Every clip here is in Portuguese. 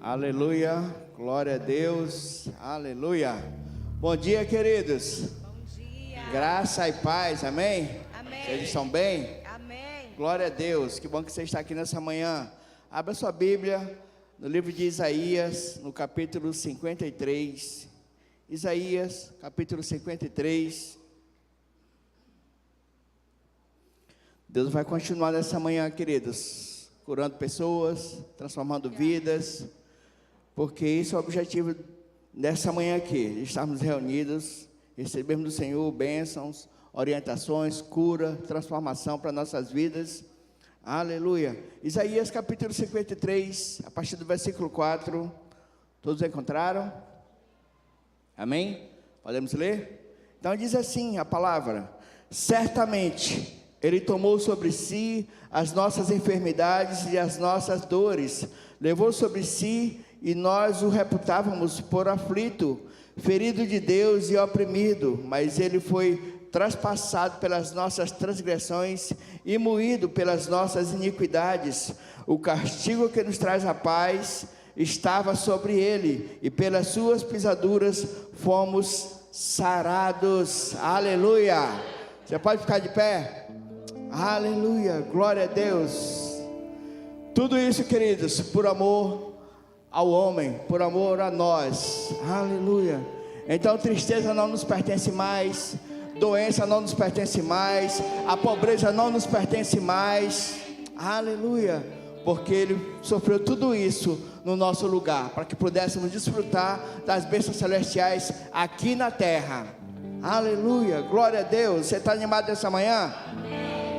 Aleluia, glória a Deus, aleluia. Bom dia, queridos. Bom dia. Graça e paz, amém? Amém. Vocês estão bem? Amém. Glória a Deus, que bom que você está aqui nessa manhã. Abra sua Bíblia no livro de Isaías, no capítulo 53. Isaías, capítulo 53. Deus vai continuar nessa manhã, queridos, curando pessoas, transformando vidas, porque esse é o objetivo dessa manhã aqui, estarmos reunidos, recebermos do Senhor bênçãos, orientações, cura, transformação para nossas vidas. Aleluia. Isaías capítulo 53, a partir do versículo 4, todos encontraram? Amém? Podemos ler? Então diz assim a palavra: certamente Ele tomou sobre si as nossas enfermidades e as nossas dores, levou sobre si e nós o reputávamos por aflito, ferido de Deus e oprimido, mas Ele foi traspassado pelas nossas transgressões e moído pelas nossas iniquidades. O castigo que nos traz a paz estava sobre Ele, e pelas suas pisaduras fomos sarados. Aleluia! Você pode ficar de pé? Aleluia, glória a Deus. Tudo isso, queridos, por amor ao homem, por amor a nós. Aleluia. Então tristeza não nos pertence mais, doença não nos pertence mais, a pobreza não nos pertence mais. Aleluia, porque Ele sofreu tudo isso no nosso lugar, para que pudéssemos desfrutar das bênçãos celestiais aqui na terra. Aleluia, glória a Deus. Você está animado essa manhã?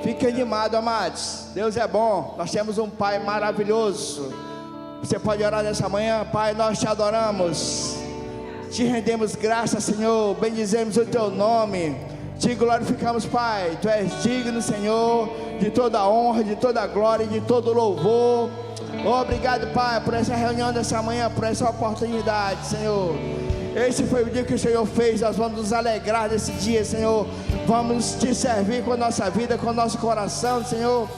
Fique animado, amados. Deus é bom. Nós temos um Pai maravilhoso. Você pode orar nessa manhã. Pai, nós te adoramos, te rendemos graças, Senhor, bendizemos o teu nome, te glorificamos, Pai. Tu és digno, Senhor, de toda a honra, de toda a glória e de todo o louvor. Obrigado, Pai, por essa reunião dessa manhã, por essa oportunidade, Senhor. Esse foi o dia que o Senhor fez, nós vamos nos alegrar desse dia, Senhor. Vamos te servir com a nossa vida, com o nosso coração, Senhor.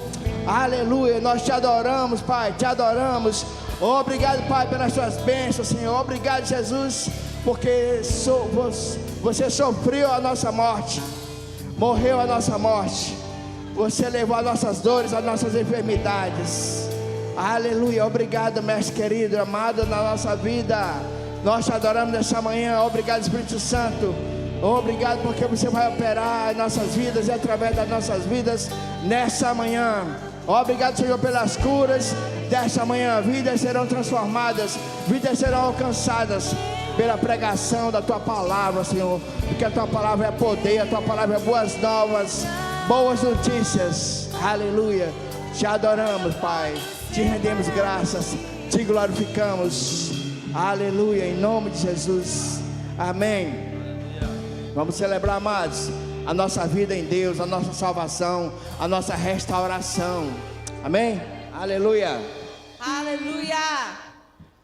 Aleluia, nós te adoramos, Pai, te adoramos. Obrigado, Pai, pelas suas bênçãos, Senhor. Obrigado, Jesus, porque você sofreu a nossa morte, morreu a nossa morte. Você levou as nossas dores, as nossas enfermidades. Aleluia, obrigado, mestre querido, amado na nossa vida. Nós te adoramos nessa manhã. Obrigado, Espírito Santo. Obrigado porque você vai operar em nossas vidas e através das nossas vidas nessa manhã. Obrigado, Senhor, pelas curas dessa manhã. Vidas serão transformadas, vidas serão alcançadas pela pregação da Tua palavra, Senhor, porque a Tua palavra é poder, a Tua palavra é boas novas, boas notícias. Aleluia, te adoramos, Pai, te rendemos graças, te glorificamos. Aleluia, em nome de Jesus, amém. Vamos celebrar, amados, a nossa vida em Deus, a nossa salvação, a nossa restauração, amém? Aleluia. Aleluia.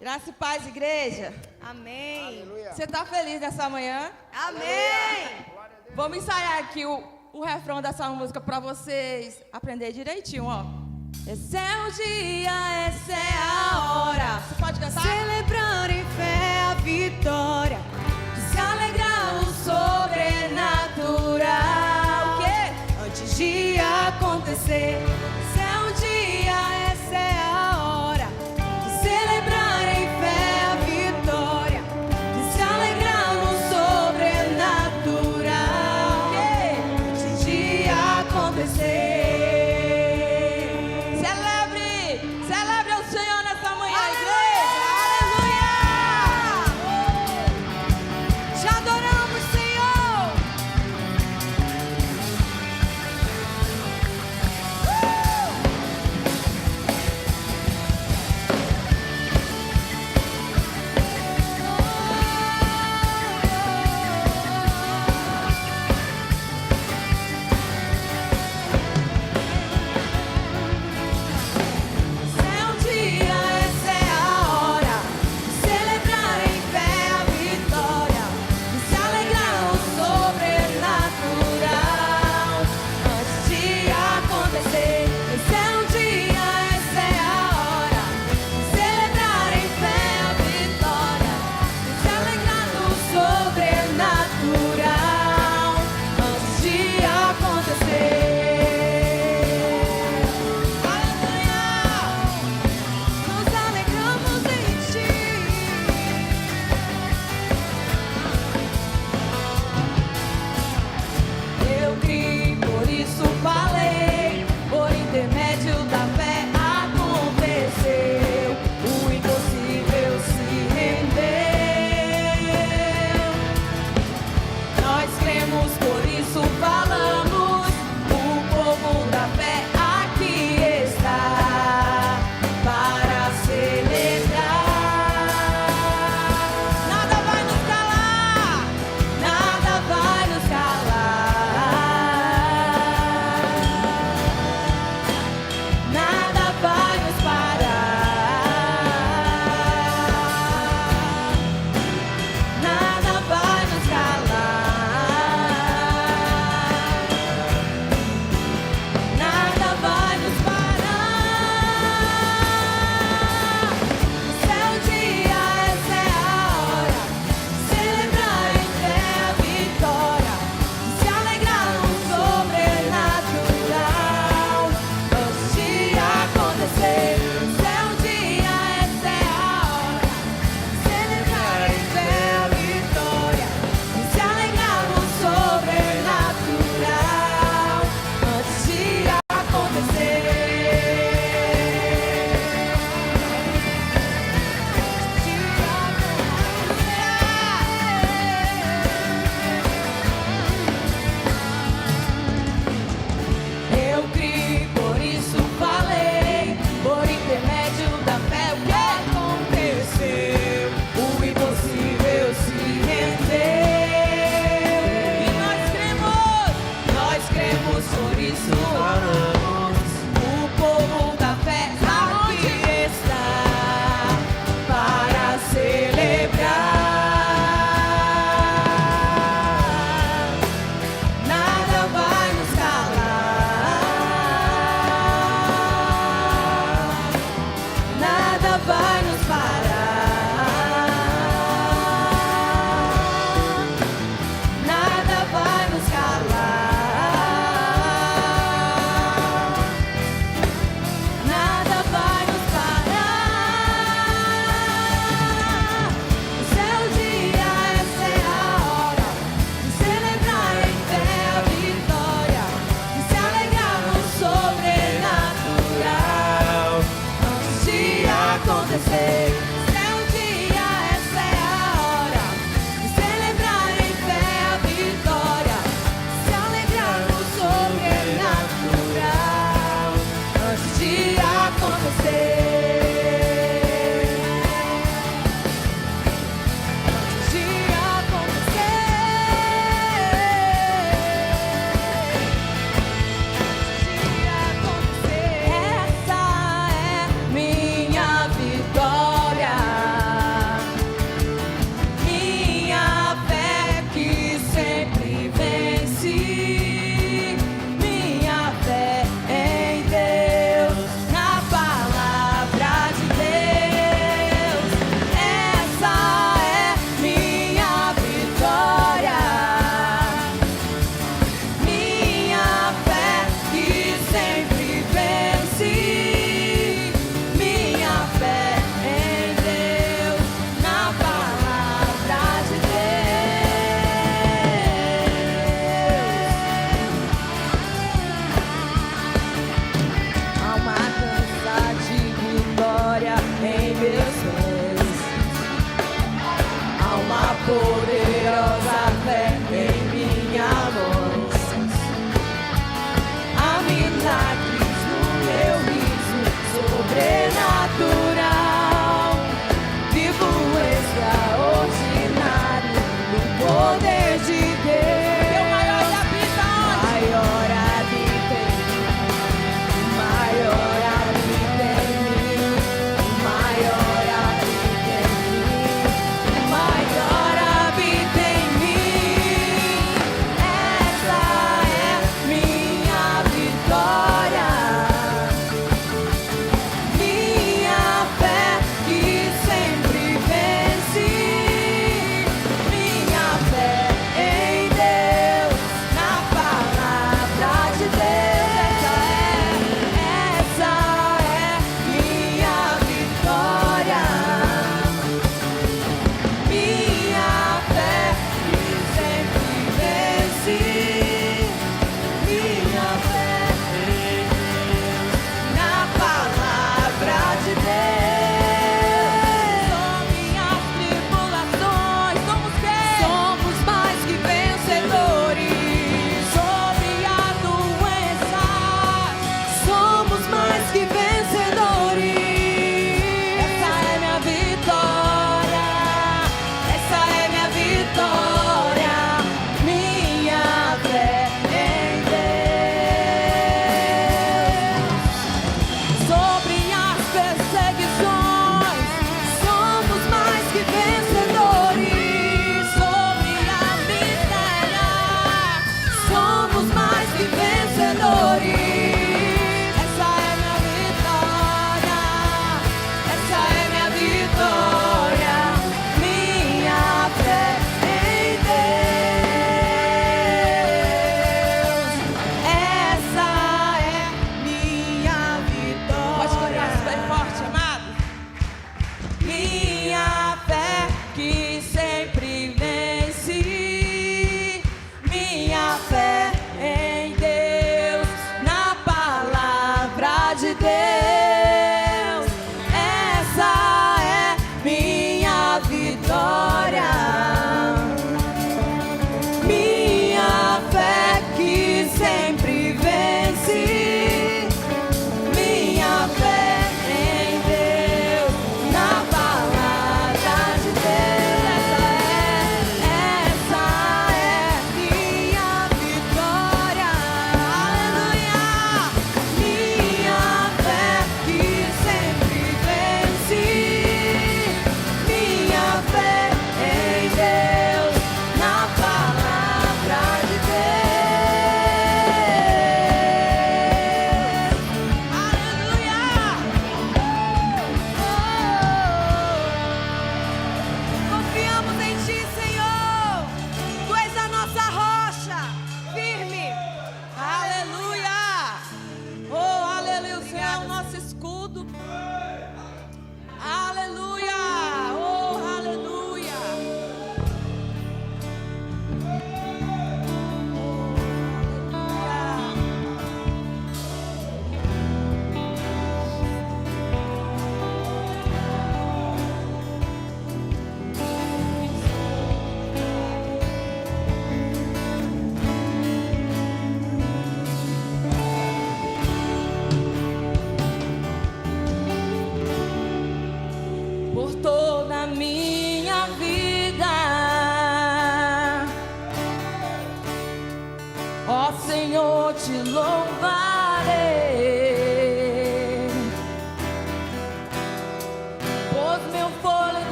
Graça e paz, igreja. Amém. Aleluia. Você está feliz nessa manhã? Amém. Vamos ensaiar aqui o refrão dessa música para vocês aprenderem direitinho, ó. Esse é o dia, essa é a hora. Você pode cantar? Celebrar em fé a vitória, De se alegrar no sobrenatural. O quê? antes de acontecer. Esse é o dia, essa é a hora de celebrar em fé a vitória, de se alegrar no sobrenatural, O quê? antes de acontecer. Celebre ao Senhor nessa manhã, Aleluia! igreja. Te adoramos, Senhor.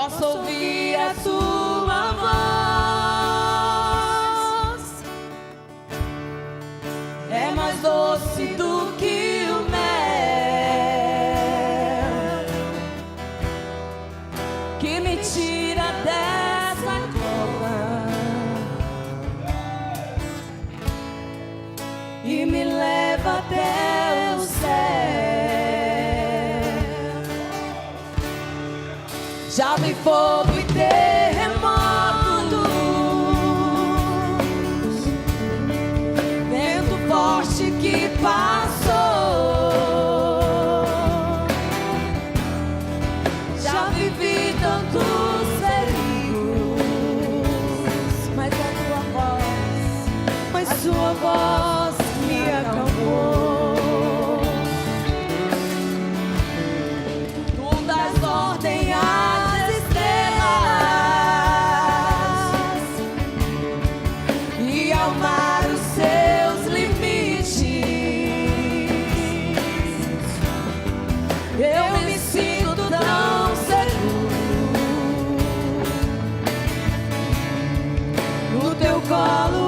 posso ouvir a tua voz. É mais doce do que o mel, que me tira dessa cova e me leva até o céu. Já vi fogo e terremotos, vento forte que passou. Já vivi tantos perigos, mas a tua voz, sua voz me acalmou. Tu das ordem às estrelas e ao mar os seus limites. Eu me sinto tão seguro no teu colo,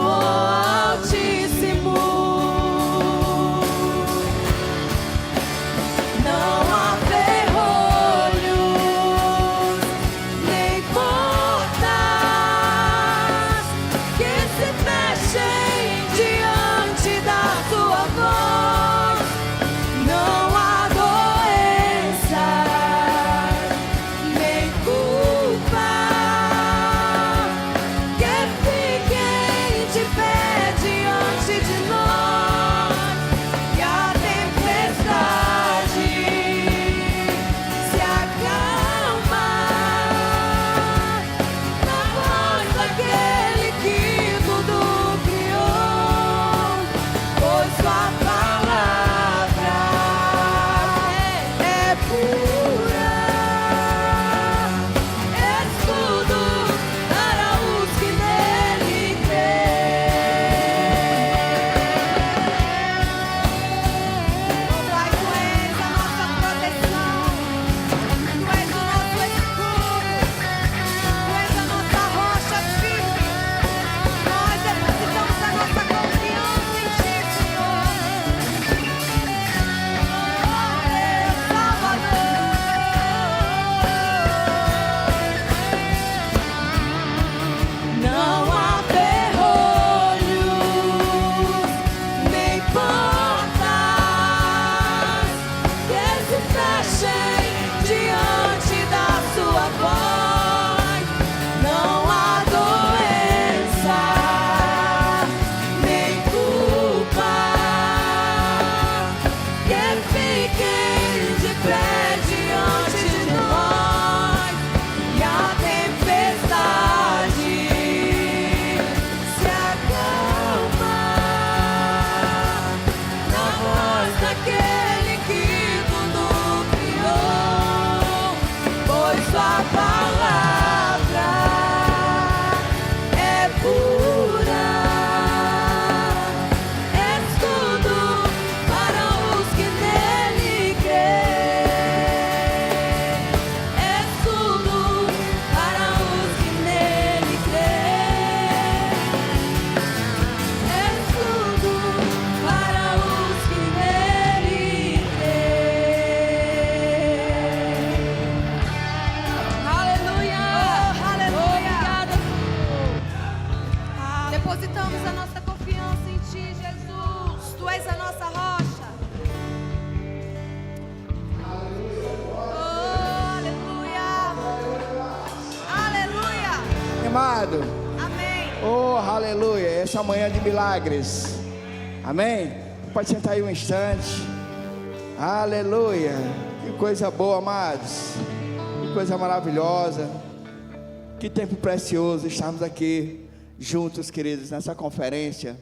amado. Amém. Oh, aleluia. Essa manhã de milagres. Amém. Pode sentar aí um instante. Aleluia. Que coisa boa, amados. Que coisa maravilhosa. Que tempo precioso estarmos aqui juntos, queridos, nessa conferência,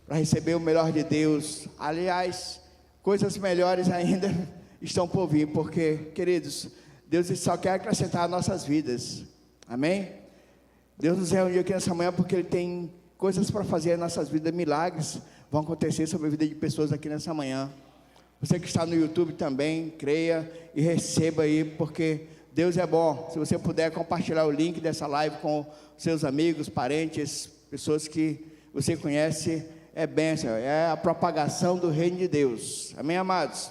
para receber o melhor de Deus. Aliás, coisas melhores ainda estão por vir, porque, queridos, Deus só quer acrescentar nossas vidas. Amém? Deus nos reuniu aqui nessa manhã porque Ele tem coisas para fazer em nossas vidas. Milagres vão acontecer sobre a vida de pessoas aqui nessa manhã. Você que está no YouTube também, creia e receba aí, porque Deus é bom. Se você puder compartilhar o link dessa live com seus amigos, parentes, pessoas que você conhece, é bênção, é a propagação do reino de Deus. Amém, amados?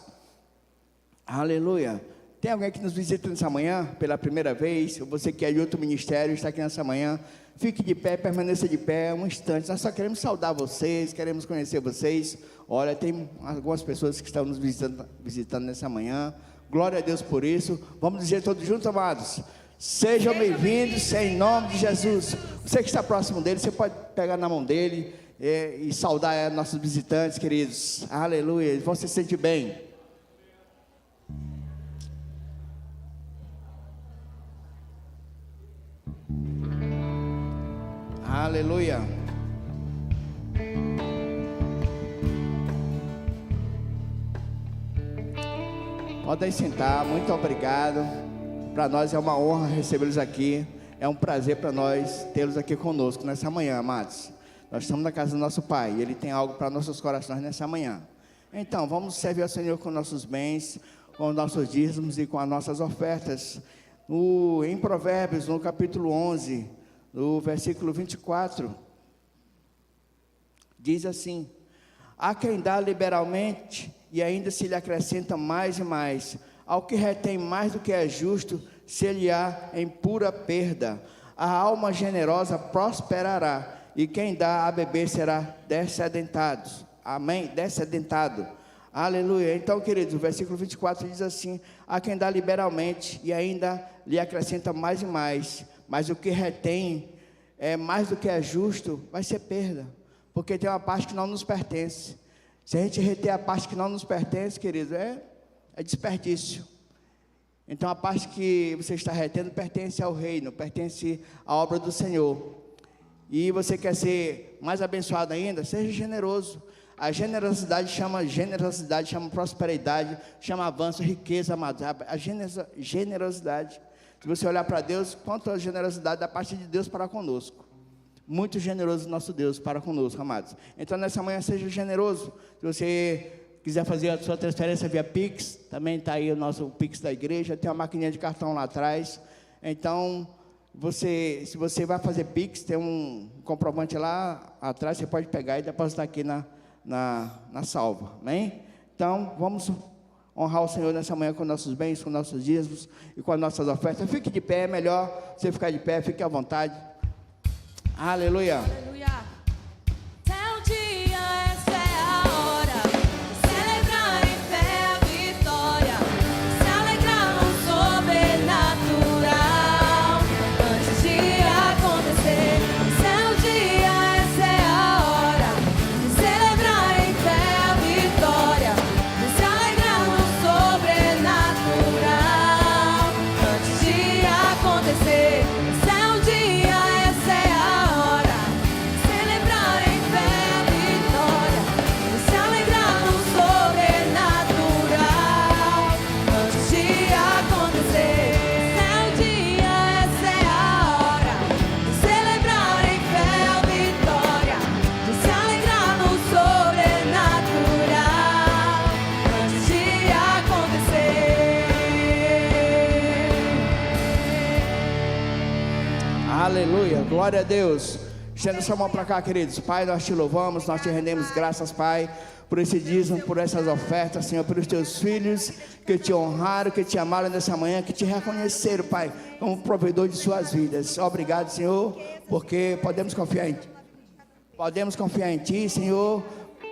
Aleluia. Tem alguém que nos visita nessa manhã pela primeira vez? Ou você que é de outro ministério, está aqui nessa manhã? Fique de pé, permaneça de pé um instante. Nós só queremos saudar vocês, queremos conhecer vocês. Olha, tem algumas pessoas que estão nos visitando nessa manhã. Glória a Deus por isso. Vamos dizer todos juntos, amados. Sejam bem-vindos em nome de Jesus. Você que está próximo dele, você pode pegar na mão dele e saudar nossos visitantes, queridos. Aleluia. Eles vão se sentir bem. Aleluia. Podem sentar, muito obrigado. Para nós é uma honra recebê-los aqui. É um prazer para nós tê-los aqui conosco nessa manhã, amados. Nós estamos na casa do nosso Pai e Ele tem algo para nossos corações nessa manhã. Então, vamos servir ao Senhor com nossos bens, com os nossos dízimos e com as nossas ofertas. Em Provérbios, no capítulo 11, no versículo 24, diz assim: há quem dá liberalmente e ainda se lhe acrescenta mais e mais. Ao que retém mais do que é justo, se lhe há em pura perda. A alma generosa prosperará, e quem dá a beber será descedentado. Amém? Descedentado. Aleluia. Então, queridos, o versículo 24 diz assim: há quem dá liberalmente e ainda lhe acrescenta mais e mais. Mas o que retém mais do que é justo, vai ser perda. Porque tem uma parte que não nos pertence. Se a gente reter a parte que não nos pertence, querido, é desperdício. Então a parte que você está retendo pertence ao reino, pertence à obra do Senhor. E você quer ser mais abençoado ainda? Seja generoso. A generosidade chama prosperidade, chama avanço, riqueza, amados. A generosidade. Se você olhar para Deus, quanto a generosidade da parte de Deus para conosco. Muito generoso nosso Deus para conosco, amados. Então nessa manhã seja generoso. Se você quiser fazer a sua transferência via Pix, também está aí o nosso Pix da igreja, tem uma maquininha de cartão lá atrás. Então, se você vai fazer Pix, tem um comprovante lá atrás, você pode pegar e depositar aqui na salva, amém? Então, vamos honrar o Senhor nessa manhã com nossos bens, com nossos dízimos e com as nossas ofertas. Fique de pé, é melhor você ficar de pé, fique à vontade. Aleluia. Aleluia. É o dia, essa é a hora de celebrar em fé a vitória, de se alegrar no sobrenatural. Antes de acontecer, esse é o dia, essa é a hora de celebrar em fé a vitória, de se alegrar no sobrenatural. Antes de acontecer, esse é o dia, essa é a hora de celebrar em fé a vitória, de se alegrar no sobrenatural. Antes de acontecer, esse é o dia, essa é a hora de celebrar em fé a vitória, de se alegrar no sobrenatural. Antes de acontecer. Aleluia, glória a Deus. Estenda sua mão para cá, queridos. Pai, nós te louvamos, nós te rendemos graças, Pai, por esse dízimo, por essas ofertas, Senhor, pelos teus filhos que te honraram, que te amaram nessa manhã, que te reconheceram, Pai, como provedor de suas vidas. Obrigado, Senhor, porque podemos confiar em Ti. Podemos confiar em Ti, Senhor.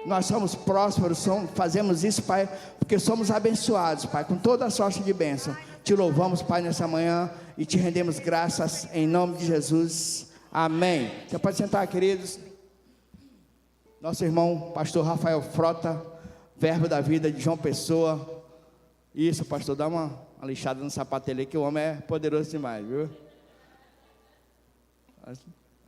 Nós somos prósperos, fazemos isso, Pai, porque somos abençoados, Pai, com toda a sorte de bênção. Te louvamos, Pai, nessa manhã e te rendemos graças em nome de Jesus. Amém. Você pode sentar, queridos. Nosso irmão, pastor Rafael Frota, verbo da vida de João Pessoa. Isso, pastor, dá uma lixada no sapato dele, que o homem é poderoso demais, viu?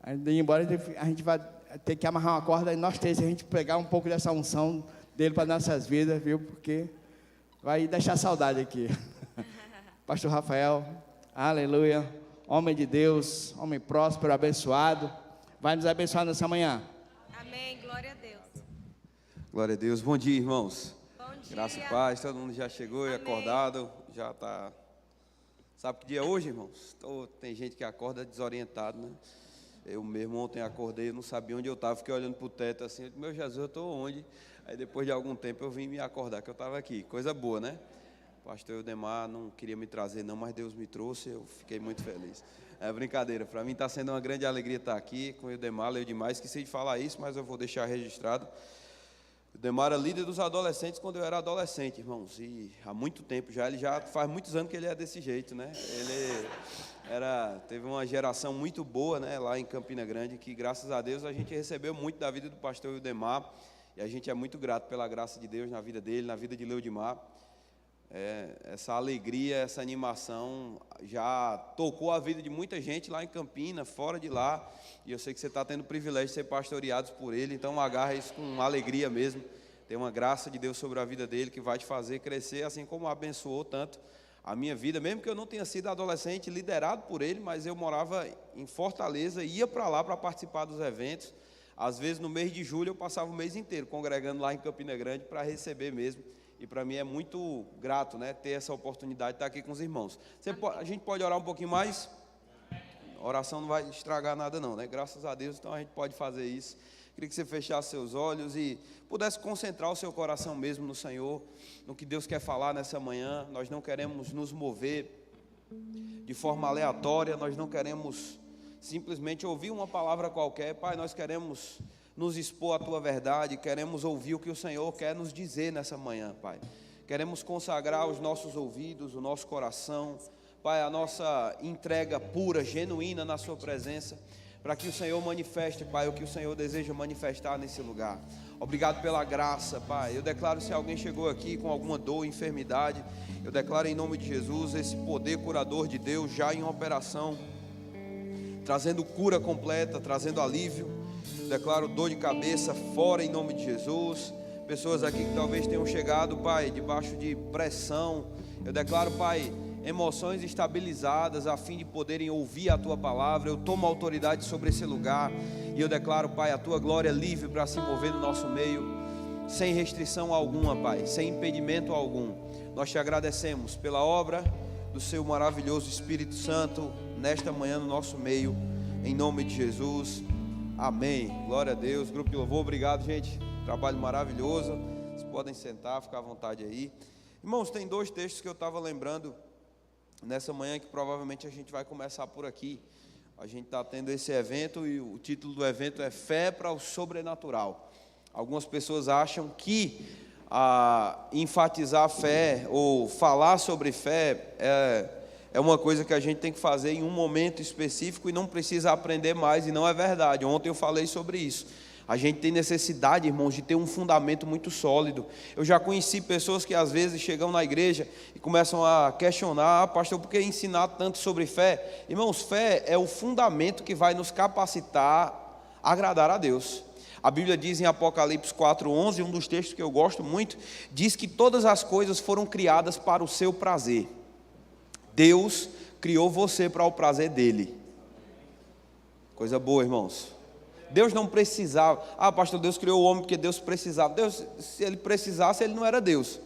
Ainda embora a gente vai ter que amarrar uma corda e nós três, a gente pegar um pouco dessa unção dele para nossas vidas, viu? Porque vai deixar saudade aqui. Pastor Rafael, aleluia, homem de Deus, homem próspero, abençoado, vai nos abençoar nessa manhã. Amém, glória a Deus. Glória a Deus. Bom dia, irmãos. Bom dia. Graça e paz. Todo mundo já chegou e Amém. acordado, já está Sabe que dia é hoje, irmãos? Tem gente que acorda desorientado, né? Eu mesmo ontem acordei, eu não sabia onde eu estava, fiquei olhando para o teto assim, eu disse, meu Jesus, eu estou onde? Aí depois de algum tempo eu vim me acordar que eu estava aqui, coisa boa, né? O pastor Eudemar não queria me trazer não, mas Deus me trouxe, eu fiquei muito feliz. É brincadeira, para mim está sendo uma grande alegria estar aqui com o Eudemar, leio demais, esqueci de falar isso, mas eu vou deixar registrado. O Eudemar era líder dos adolescentes quando eu era adolescente, irmãos, e há muito tempo já, ele já faz muitos anos que ele é desse jeito, né? Ele teve uma geração muito boa, né, lá em Campina Grande, que graças a Deus a gente recebeu muito da vida do pastor Eudemar, e a gente é muito grato pela graça de Deus na vida dele, na vida de Leudimar. Essa alegria, essa animação já tocou a vida de muita gente lá em Campina, fora de lá, e eu sei que você está tendo o privilégio de ser pastoreados por ele, então agarra isso com alegria mesmo, tem uma graça de Deus sobre a vida dele que vai te fazer crescer, assim como abençoou tanto a minha vida, mesmo que eu não tenha sido adolescente liderado por ele, mas eu morava em Fortaleza, ia para lá para participar dos eventos, às vezes no mês de julho eu passava o mês inteiro congregando lá em Campina Grande para receber mesmo, e para mim é muito grato, né, ter essa oportunidade de estar aqui com os irmãos. A gente pode orar um pouquinho mais? A oração não vai estragar nada não, né? Graças a Deus, então a gente pode fazer isso. Queria que você fechasse seus olhos e pudesse concentrar o seu coração mesmo no Senhor, no que Deus quer falar nessa manhã. Nós não queremos nos mover de forma aleatória, nós não queremos simplesmente ouvir uma palavra qualquer. Pai, nós queremos nos expor à Tua verdade, queremos ouvir o que o Senhor quer nos dizer nessa manhã, Pai. Queremos consagrar os nossos ouvidos, o nosso coração, Pai, a nossa entrega pura, genuína na Sua presença, para que o Senhor manifeste, Pai, o que o Senhor deseja manifestar nesse lugar. Obrigado pela graça, Pai. Eu declaro, se alguém chegou aqui com alguma dor, enfermidade, eu declaro em nome de Jesus esse poder curador de Deus já em operação, trazendo cura completa, trazendo alívio. Eu declaro dor de cabeça fora em nome de Jesus. Pessoas aqui que talvez tenham chegado, Pai, debaixo de pressão, eu declaro, Pai, emoções estabilizadas a fim de poderem ouvir a Tua palavra. Eu tomo autoridade sobre esse lugar e eu declaro, Pai, a Tua glória livre para se mover no nosso meio, sem restrição alguma, Pai, sem impedimento algum. Nós Te agradecemos pela obra do Seu maravilhoso Espírito Santo nesta manhã no nosso meio, em nome de Jesus, amém. Glória a Deus. Grupo de louvor, obrigado, gente, trabalho maravilhoso. Vocês podem sentar, ficar à vontade aí. Irmãos, tem dois textos que eu estava lembrando nessa manhã, que provavelmente a gente vai começar por aqui. A gente está tendo esse evento e o título do evento é Fé para o Sobrenatural. Algumas pessoas acham que enfatizar a fé ou falar sobre fé é uma coisa que a gente tem que fazer em um momento específico e não precisa aprender mais, e não é verdade. Ontem eu falei sobre isso. A gente tem necessidade, irmãos, de ter um fundamento muito sólido. Eu já conheci pessoas que às vezes chegam na igreja e começam a questionar, pastor, por que ensinar tanto sobre fé? Irmãos, fé é o fundamento que vai nos capacitar a agradar a Deus. A Bíblia diz em Apocalipse 4:11, um dos textos que eu gosto muito, diz que todas as coisas foram criadas para o seu prazer. Deus criou você para o prazer dele. Coisa boa, irmãos. Deus não precisava, pastor, Deus criou o homem porque Deus precisava. Deus, se Ele precisasse, Ele não era Deus.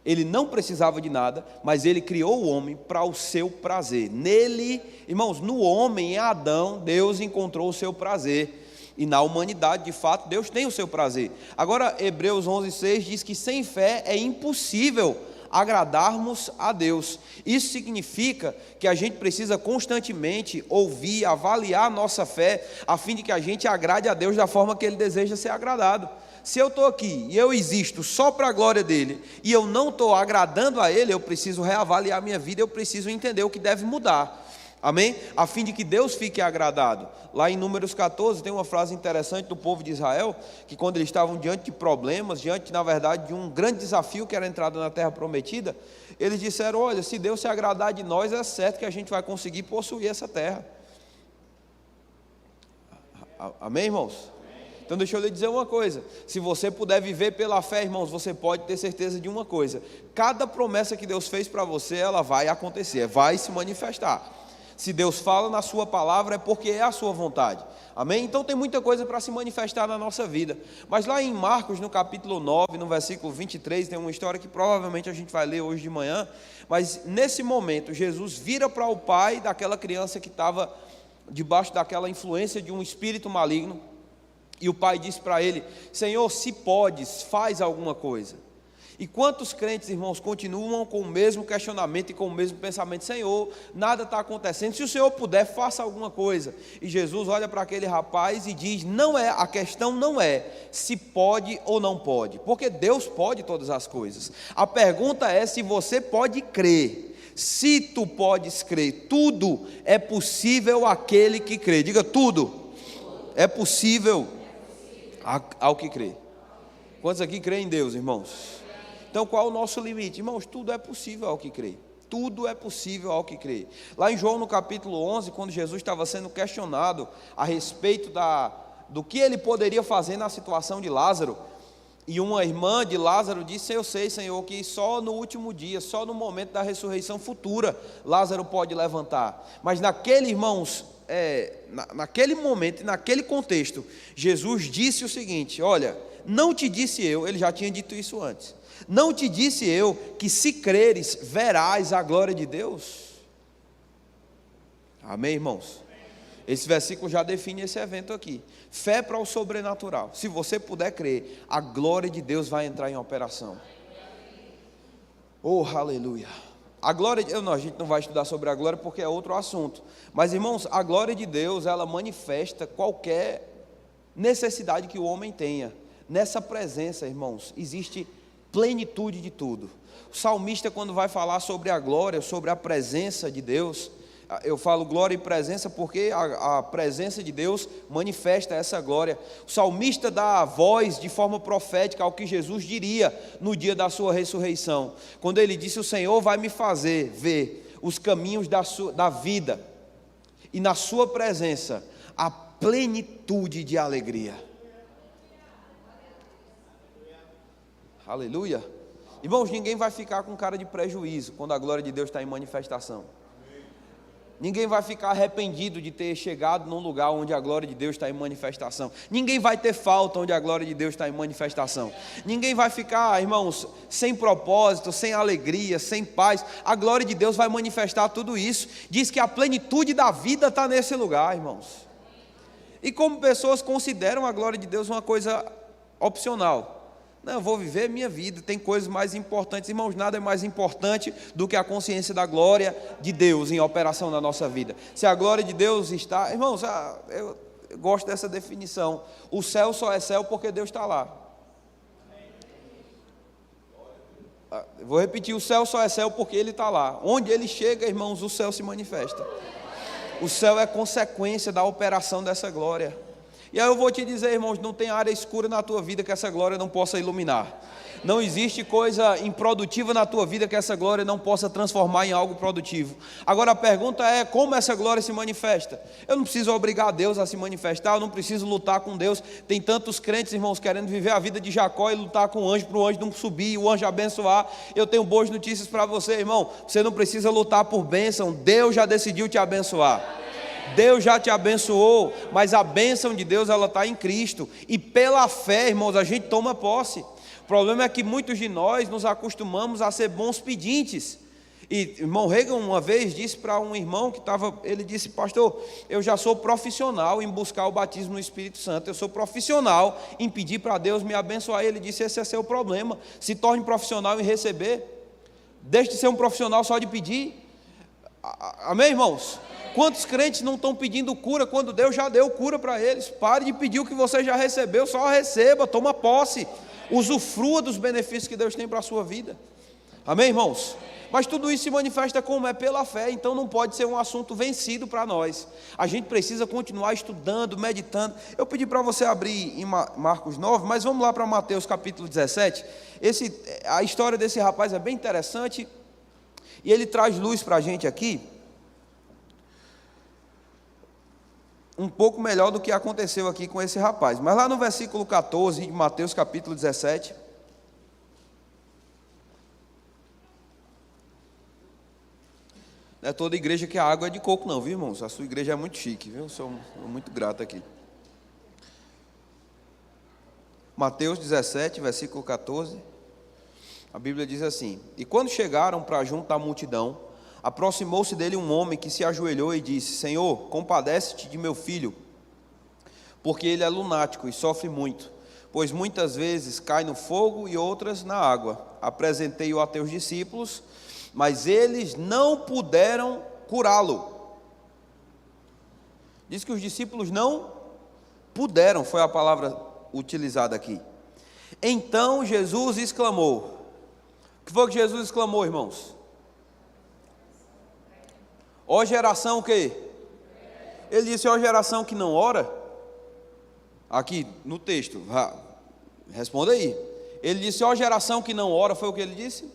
Ele não precisava de nada, mas Ele criou o homem para o seu prazer. Nele, irmãos, no homem, em Adão, Deus encontrou o seu prazer. E na humanidade, de fato, Deus tem o seu prazer. Agora, Hebreus 11:6 diz que sem fé é impossível agradarmos a Deus. Isso significa que a gente precisa constantemente ouvir, avaliar a nossa fé, a fim de que a gente agrade a Deus da forma que Ele deseja ser agradado. Se eu estou aqui e eu existo só para a glória dEle, e eu não estou agradando a Ele, eu preciso reavaliar a minha vida, eu preciso entender o que deve mudar. Amém? A fim de que Deus fique agradado. Lá em Números 14 tem uma frase interessante do povo de Israel, que quando eles estavam diante de problemas, diante na verdade de um grande desafio que era a entrada na terra prometida, eles disseram, olha, se Deus se agradar de nós, é certo que a gente vai conseguir possuir essa terra. Amém, irmãos? Então deixa eu lhe dizer uma coisa, se você puder viver pela fé, irmãos, você pode ter certeza de uma coisa, cada promessa que Deus fez para você, ela vai acontecer, vai se manifestar. Se Deus fala na sua palavra é porque é a sua vontade. Amém? Então tem muita coisa para se manifestar na nossa vida. Mas lá em Marcos, no capítulo 9, no versículo 23, tem uma história que provavelmente a gente vai ler hoje de manhã. Mas nesse momento, Jesus vira para o pai daquela criança que estava debaixo daquela influência de um espírito maligno. E o pai disse para ele: Senhor, se podes, faz alguma coisa. E quantos crentes, irmãos, continuam com o mesmo questionamento e com o mesmo pensamento: Senhor, nada está acontecendo, se o Senhor puder, faça alguma coisa. E Jesus olha para aquele rapaz e diz: não é, a questão não é se pode ou não pode, porque Deus pode todas as coisas. A pergunta é se você pode crer. Se tu podes crer, tudo é possível àquele que crê. Diga: tudo é possível ao que crê. Quantos aqui creem em Deus, irmãos? Então qual é o nosso limite? Irmãos, tudo é possível ao que crê. Tudo é possível ao que crê. Lá em João no capítulo 11, quando Jesus estava sendo questionado a respeito do que ele poderia fazer na situação de Lázaro, e uma irmã de Lázaro disse: eu sei, Senhor, que só no último dia, só no momento da ressurreição futura, Lázaro pode levantar. Mas naquele, irmãos, naquele momento, naquele contexto, Jesus disse o seguinte: olha, não te disse eu, ele já tinha dito isso antes, não te disse eu que se creres, verás a glória de Deus? Amém, irmãos? Esse versículo já define esse evento aqui. Fé para o sobrenatural. Se você puder crer, a glória de Deus vai entrar em operação. Oh, aleluia. A glória de Deus, não, a gente não vai estudar sobre a glória porque é outro assunto. Mas, irmãos, a glória de Deus, ela manifesta qualquer necessidade que o homem tenha. Nessa presença, irmãos, existe plenitude de tudo. O salmista, quando vai falar sobre a glória, sobre a presença de Deus, eu falo glória e presença porque a presença de Deus manifesta essa glória. O salmista dá a voz de forma profética ao que Jesus diria no dia da sua ressurreição, quando ele disse: o Senhor vai me fazer ver os caminhos da vida, e na sua presença a plenitude de alegria. Aleluia. Irmãos, ninguém vai ficar com cara de prejuízo quando a glória de Deus está em manifestação. Ninguém vai ficar arrependido de ter chegado num lugar onde a glória de Deus está em manifestação. Ninguém vai ter falta onde a glória de Deus está em manifestação. Ninguém vai ficar, irmãos, sem propósito, sem alegria, sem paz. A glória de Deus vai manifestar tudo isso. Diz que a plenitude da vida está nesse lugar, irmãos. E como pessoas consideram a glória de Deus uma coisa opcional. Não, eu vou viver minha vida, tem coisas mais importantes. Irmãos, nada é mais importante do que a consciência da glória de Deus em operação na nossa vida. Se a glória de Deus está... Irmãos, eu gosto dessa definição. O céu só é céu porque Deus está lá. Vou repetir, o céu só é céu porque Ele está lá. Onde Ele chega, irmãos, o céu se manifesta. O céu é consequência da operação dessa glória. E aí eu vou te dizer, irmãos, não tem área escura na tua vida que essa glória não possa iluminar. Não existe coisa improdutiva na tua vida que essa glória não possa transformar em algo produtivo. Agora a pergunta é: como essa glória se manifesta? Eu não preciso obrigar Deus a se manifestar, eu não preciso lutar com Deus. Tem tantos crentes, irmãos, querendo viver a vida de Jacó e lutar com o anjo para o anjo não subir e o anjo abençoar. Eu tenho boas notícias para você, irmão. Você não precisa lutar por bênção, Deus já decidiu te abençoar. Deus já te abençoou, mas a bênção de Deus, ela está em Cristo, e pela fé, irmãos, a gente toma posse. O problema é que muitos de nós nos acostumamos a ser bons pedintes. E irmão Reagan uma vez disse para um irmão que estava, ele disse: pastor, eu já sou profissional em buscar o batismo no Espírito Santo, eu sou profissional em pedir para Deus me abençoar. Ele disse: esse é seu problema, se torne profissional em receber, deixe de ser um profissional só de pedir. Amém, irmãos? Quantos crentes não estão pedindo cura quando Deus já deu cura para eles? Pare de pedir o que você já recebeu, só receba, toma posse, usufrua dos benefícios que Deus tem para a sua vida. Amém, irmãos? Mas tudo isso se manifesta como? É pela fé, então não pode ser um assunto vencido para nós. A gente precisa continuar estudando, meditando. Eu pedi para você abrir em Marcos 9, mas vamos lá para Mateus capítulo 17. A história desse rapaz é bem interessante, e ele traz luz para a gente aqui, um pouco melhor do que aconteceu aqui com esse rapaz. Mas lá no versículo 14 de Mateus capítulo 17, Não é toda igreja que a água é de coco não, viu, irmãos? A sua igreja é muito chique, viu? Sou muito grato aqui. Mateus 17, versículo 14. A Bíblia diz assim: E quando chegaram para junto da multidão, aproximou-se dele um homem que se ajoelhou e disse: Senhor, compadece-te de meu filho, porque ele é lunático e sofre muito, pois muitas vezes cai no fogo e outras na água. Apresentei-o a teus discípulos, mas eles não puderam curá-lo. Diz que os discípulos não puderam, foi a palavra utilizada aqui. Então Jesus exclamou. O que foi que Jesus exclamou, irmãos? Ó geração o quê? Ele disse: ó geração que não ora. Aqui no texto, responda aí. Ele disse: ó geração que não ora, foi o que ele disse?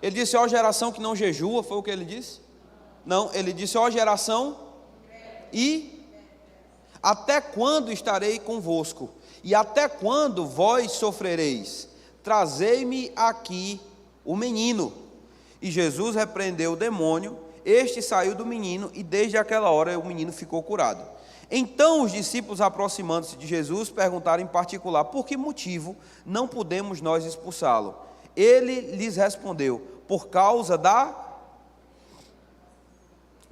Ele disse: ó geração que não jejua, foi o que ele disse? Não, ele disse: ó geração e até quando estarei convosco? E até quando vós sofrereis? Trazei-me aqui o menino. E Jesus repreendeu o demônio, este saiu do menino, e desde aquela hora o menino ficou curado. Então os discípulos, aproximando-se de Jesus, perguntaram em particular: por que motivo não podemos nós expulsá-lo? Ele lhes respondeu: por causa da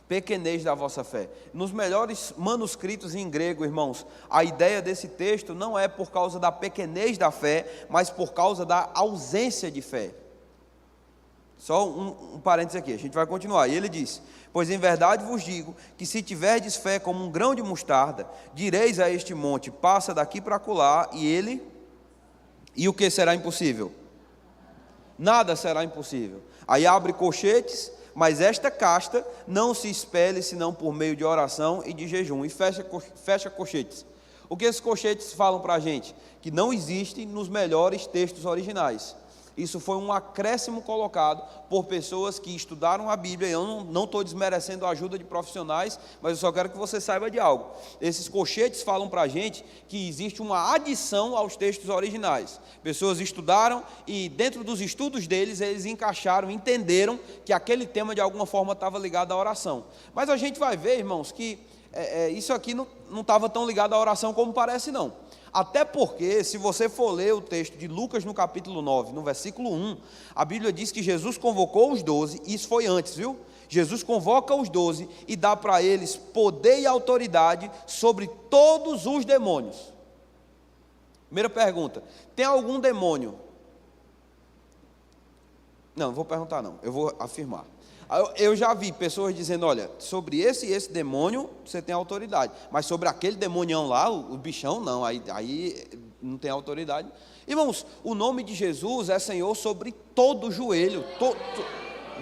pequenez da vossa fé. Nos melhores manuscritos em grego, irmãos, a ideia desse texto não é por causa da pequenez da fé, mas por causa da ausência de fé. Só um parênteses aqui, a gente vai continuar. E ele diz: pois em verdade vos digo, que se tiverdes fé como um grão de mostarda, direis a este monte: passa daqui para acolá, e o que será impossível? Nada será impossível. Aí abre colchetes: mas esta casta não se expele senão por meio de oração e de jejum. E fecha colchetes. O que esses colchetes falam para a gente? Que não existe nos melhores textos originais. Isso foi um acréscimo colocado por pessoas que estudaram a Bíblia. Eu não estou desmerecendo a ajuda de profissionais, mas eu só quero que você saiba de algo. Esses colchetes falam para a gente que existe uma adição aos textos originais. Pessoas estudaram e dentro dos estudos deles, eles encaixaram, entenderam que aquele tema de alguma forma estava ligado à oração. Mas a gente vai ver, irmãos, que isso aqui não estava tão ligado à oração como parece não. Até porque, se você for ler o texto de Lucas no capítulo 9, no versículo 1, a Bíblia diz que Jesus convocou os 12, isso foi antes, viu? Jesus convoca os 12 e dá para eles poder e autoridade sobre todos os demônios. Primeira pergunta: tem algum demônio? Não vou perguntar não, eu vou afirmar. Eu já vi pessoas dizendo: olha, sobre esse demônio você tem autoridade, mas sobre aquele demonião lá, o bichão, não, aí não tem autoridade. Irmãos, o nome de Jesus é Senhor sobre todo joelho.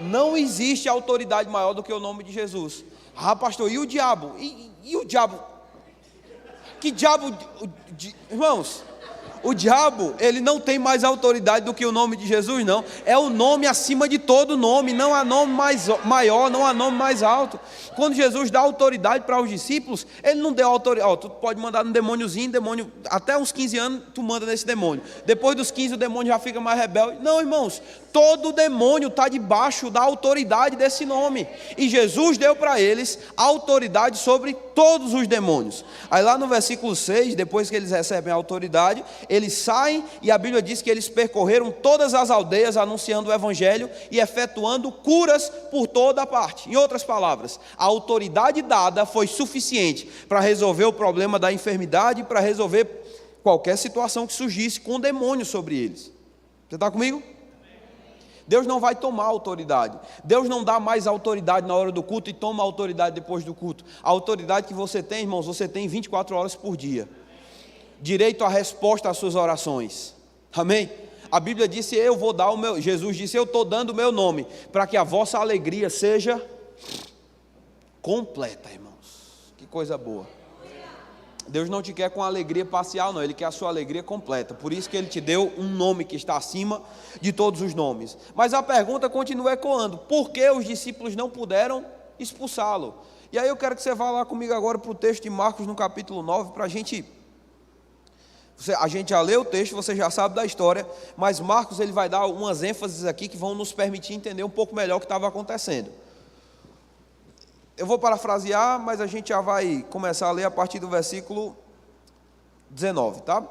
Não existe autoridade maior do que o nome de Jesus. Ah, pastor, e o diabo? E o diabo? Que diabo? Irmãos, o diabo, ele não tem mais autoridade do que o nome de Jesus, não. É o nome acima de todo nome, não há nome mais maior, não há nome mais alto. Quando Jesus dá autoridade para os discípulos, ele não deu autoridade. Tu pode mandar um demôniozinho, demônio, até uns 15 anos tu manda nesse demônio. Depois dos 15 o demônio já fica mais rebelde. Não, irmãos, todo demônio está debaixo da autoridade desse nome. E Jesus deu para eles autoridade sobre todos os demônios. Aí lá no versículo 6, depois que eles recebem a autoridade, eles saem e a Bíblia diz que eles percorreram todas as aldeias anunciando o evangelho e efetuando curas por toda a parte. Em outras palavras, a autoridade dada foi suficiente para resolver o problema da enfermidade e para resolver qualquer situação que surgisse com demônio sobre eles. Você está comigo? Deus não vai tomar autoridade. Deus não dá mais autoridade na hora do culto e toma autoridade depois do culto. A autoridade que você tem, irmãos, você tem 24 horas por dia. Direito à resposta às suas orações. Amém? A Bíblia disse: eu vou dar o meu. Jesus disse: eu estou dando o meu nome, para que a vossa alegria seja completa, irmãos. Que coisa boa. Deus não te quer com alegria parcial, não. Ele quer a sua alegria completa. Por isso que Ele te deu um nome que está acima de todos os nomes. Mas a pergunta continua ecoando: por que os discípulos não puderam expulsá-lo? E aí eu quero que você vá lá comigo agora para o texto de Marcos no capítulo 9, para a gente já leu o texto, você já sabe da história, mas Marcos ele vai dar umas ênfases aqui que vão nos permitir entender um pouco melhor o que estava acontecendo. Eu vou parafrasear, mas a gente já vai começar a ler a partir do versículo 19, tá?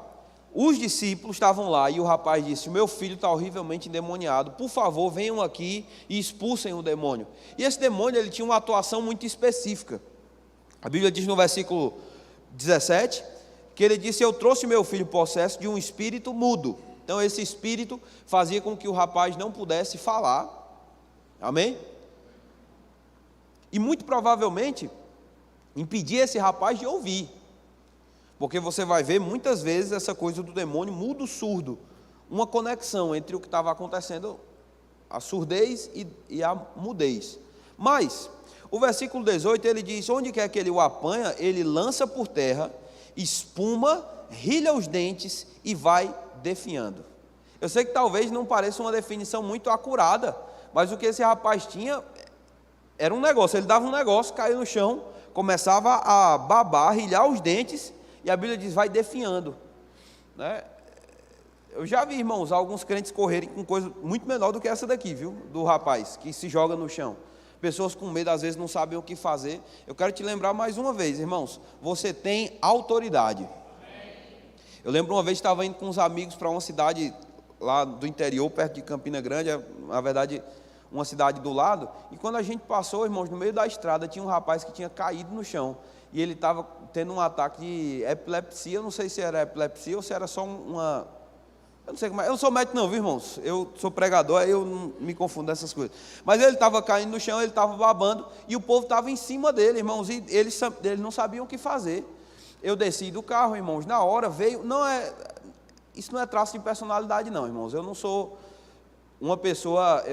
Os discípulos estavam lá e o rapaz disse: o meu filho está horrivelmente endemoniado, por favor venham aqui e expulsem o demônio. E esse demônio, ele tinha uma atuação muito específica. A Bíblia diz no versículo 17, que ele disse: eu trouxe meu filho possesso de um espírito mudo. Então esse espírito fazia com que o rapaz não pudesse falar, amém? E muito provavelmente impedia esse rapaz de ouvir. Porque você vai ver muitas vezes essa coisa do demônio mudo-surdo, uma conexão entre o que estava acontecendo, a surdez e a mudez. Mas, o versículo 18, ele diz: onde quer que ele o apanha, ele lança por terra, espuma, rilha os dentes e vai definhando. Eu sei que talvez não pareça uma definição muito acurada, mas o que esse rapaz tinha era um negócio. Ele dava um negócio, caiu no chão, começava a babar, rilhar os dentes, e a Bíblia diz: vai definhando, né? Eu já vi, irmãos, alguns crentes correrem com coisa muito menor do que essa daqui, viu? Do rapaz que se joga no chão. Pessoas com medo, às vezes, não sabem o que fazer. Eu quero te lembrar mais uma vez, irmãos, você tem autoridade. Eu lembro uma vez, estava indo com uns amigos para uma cidade lá do interior, perto de Campina Grande, na verdade, uma cidade do lado, e quando a gente passou, irmãos, no meio da estrada, tinha um rapaz que tinha caído no chão, e ele estava tendo um ataque de epilepsia. Eu não sei se era epilepsia ou se era só uma... Eu não sei como é. Eu não sou médico não, viu, irmãos? Eu sou pregador, aí eu não me confundo nessas coisas. Mas ele estava caindo no chão, ele estava babando, e o povo estava em cima dele, irmãos, e eles não sabiam o que fazer. Eu desci do carro, irmãos, na hora veio... Isso não é traço de personalidade não, irmãos. Eu não sou uma pessoa...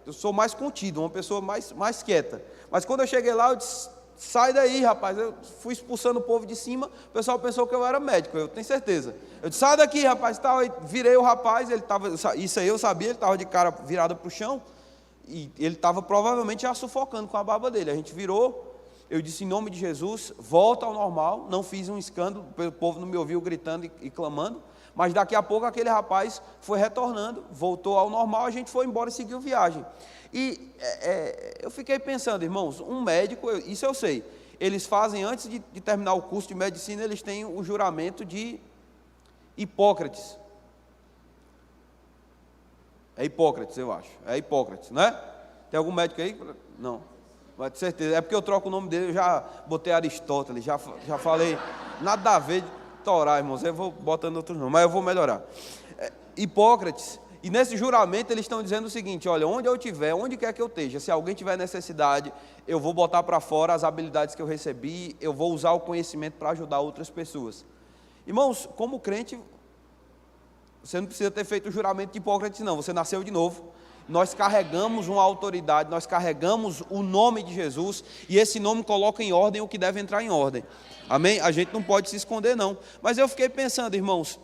Eu sou mais contido, uma pessoa mais quieta. Mas quando eu cheguei lá, eu disse: sai daí, rapaz. Eu fui expulsando o povo de cima. O pessoal pensou que eu era médico, eu tenho certeza. Eu disse: sai daqui, rapaz. Virei o rapaz, ele estava... Isso aí eu sabia, ele estava de cara virado para o chão. E ele estava provavelmente já sufocando com a baba dele. A gente virou, eu disse: em nome de Jesus, volta ao normal. Não fiz um escândalo, o povo não me ouviu gritando e clamando. Mas daqui a pouco aquele rapaz foi retornando, voltou ao normal, a gente foi embora e seguiu viagem. E eu fiquei pensando, irmãos, um médico, isso eu sei, eles fazem, antes de terminar o curso de medicina, eles têm o juramento de Hipócrates. É Hipócrates, eu acho. É Hipócrates, não é? Tem algum médico aí? Não. Mas de certeza. É porque eu troco o nome dele, eu já botei Aristóteles, já falei, nada a ver de Torá, irmãos. Eu vou botando outros nomes, mas eu vou melhorar. Hipócrates. E nesse juramento eles estão dizendo o seguinte: olha, onde eu estiver, onde quer que eu esteja, se alguém tiver necessidade, eu vou botar para fora as habilidades que eu recebi, eu vou usar o conhecimento para ajudar outras pessoas. Irmãos, como crente, você não precisa ter feito o juramento de Hipócrates não, você nasceu de novo. Nós carregamos uma autoridade, nós carregamos o nome de Jesus, e esse nome coloca em ordem o que deve entrar em ordem, amém? A gente não pode se esconder não. Mas eu fiquei pensando, irmãos,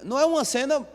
não é uma cena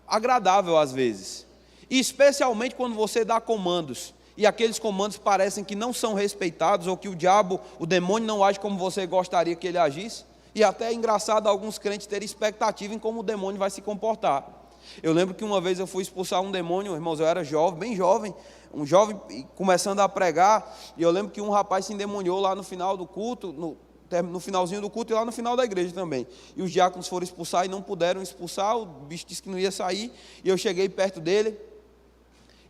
agradável às vezes, e especialmente quando você dá comandos, e aqueles comandos parecem que não são respeitados, ou que o demônio não age como você gostaria que ele agisse. E até é engraçado alguns crentes terem expectativa em como o demônio vai se comportar. Eu lembro que uma vez eu fui expulsar um demônio, irmãos, eu era jovem, bem jovem, um jovem começando a pregar, e eu lembro que um rapaz se endemoniou lá no final do culto, no finalzinho do culto e lá no final da igreja também. E os diáconos foram expulsar e não puderam expulsar, o bicho disse que não ia sair, e eu cheguei perto dele.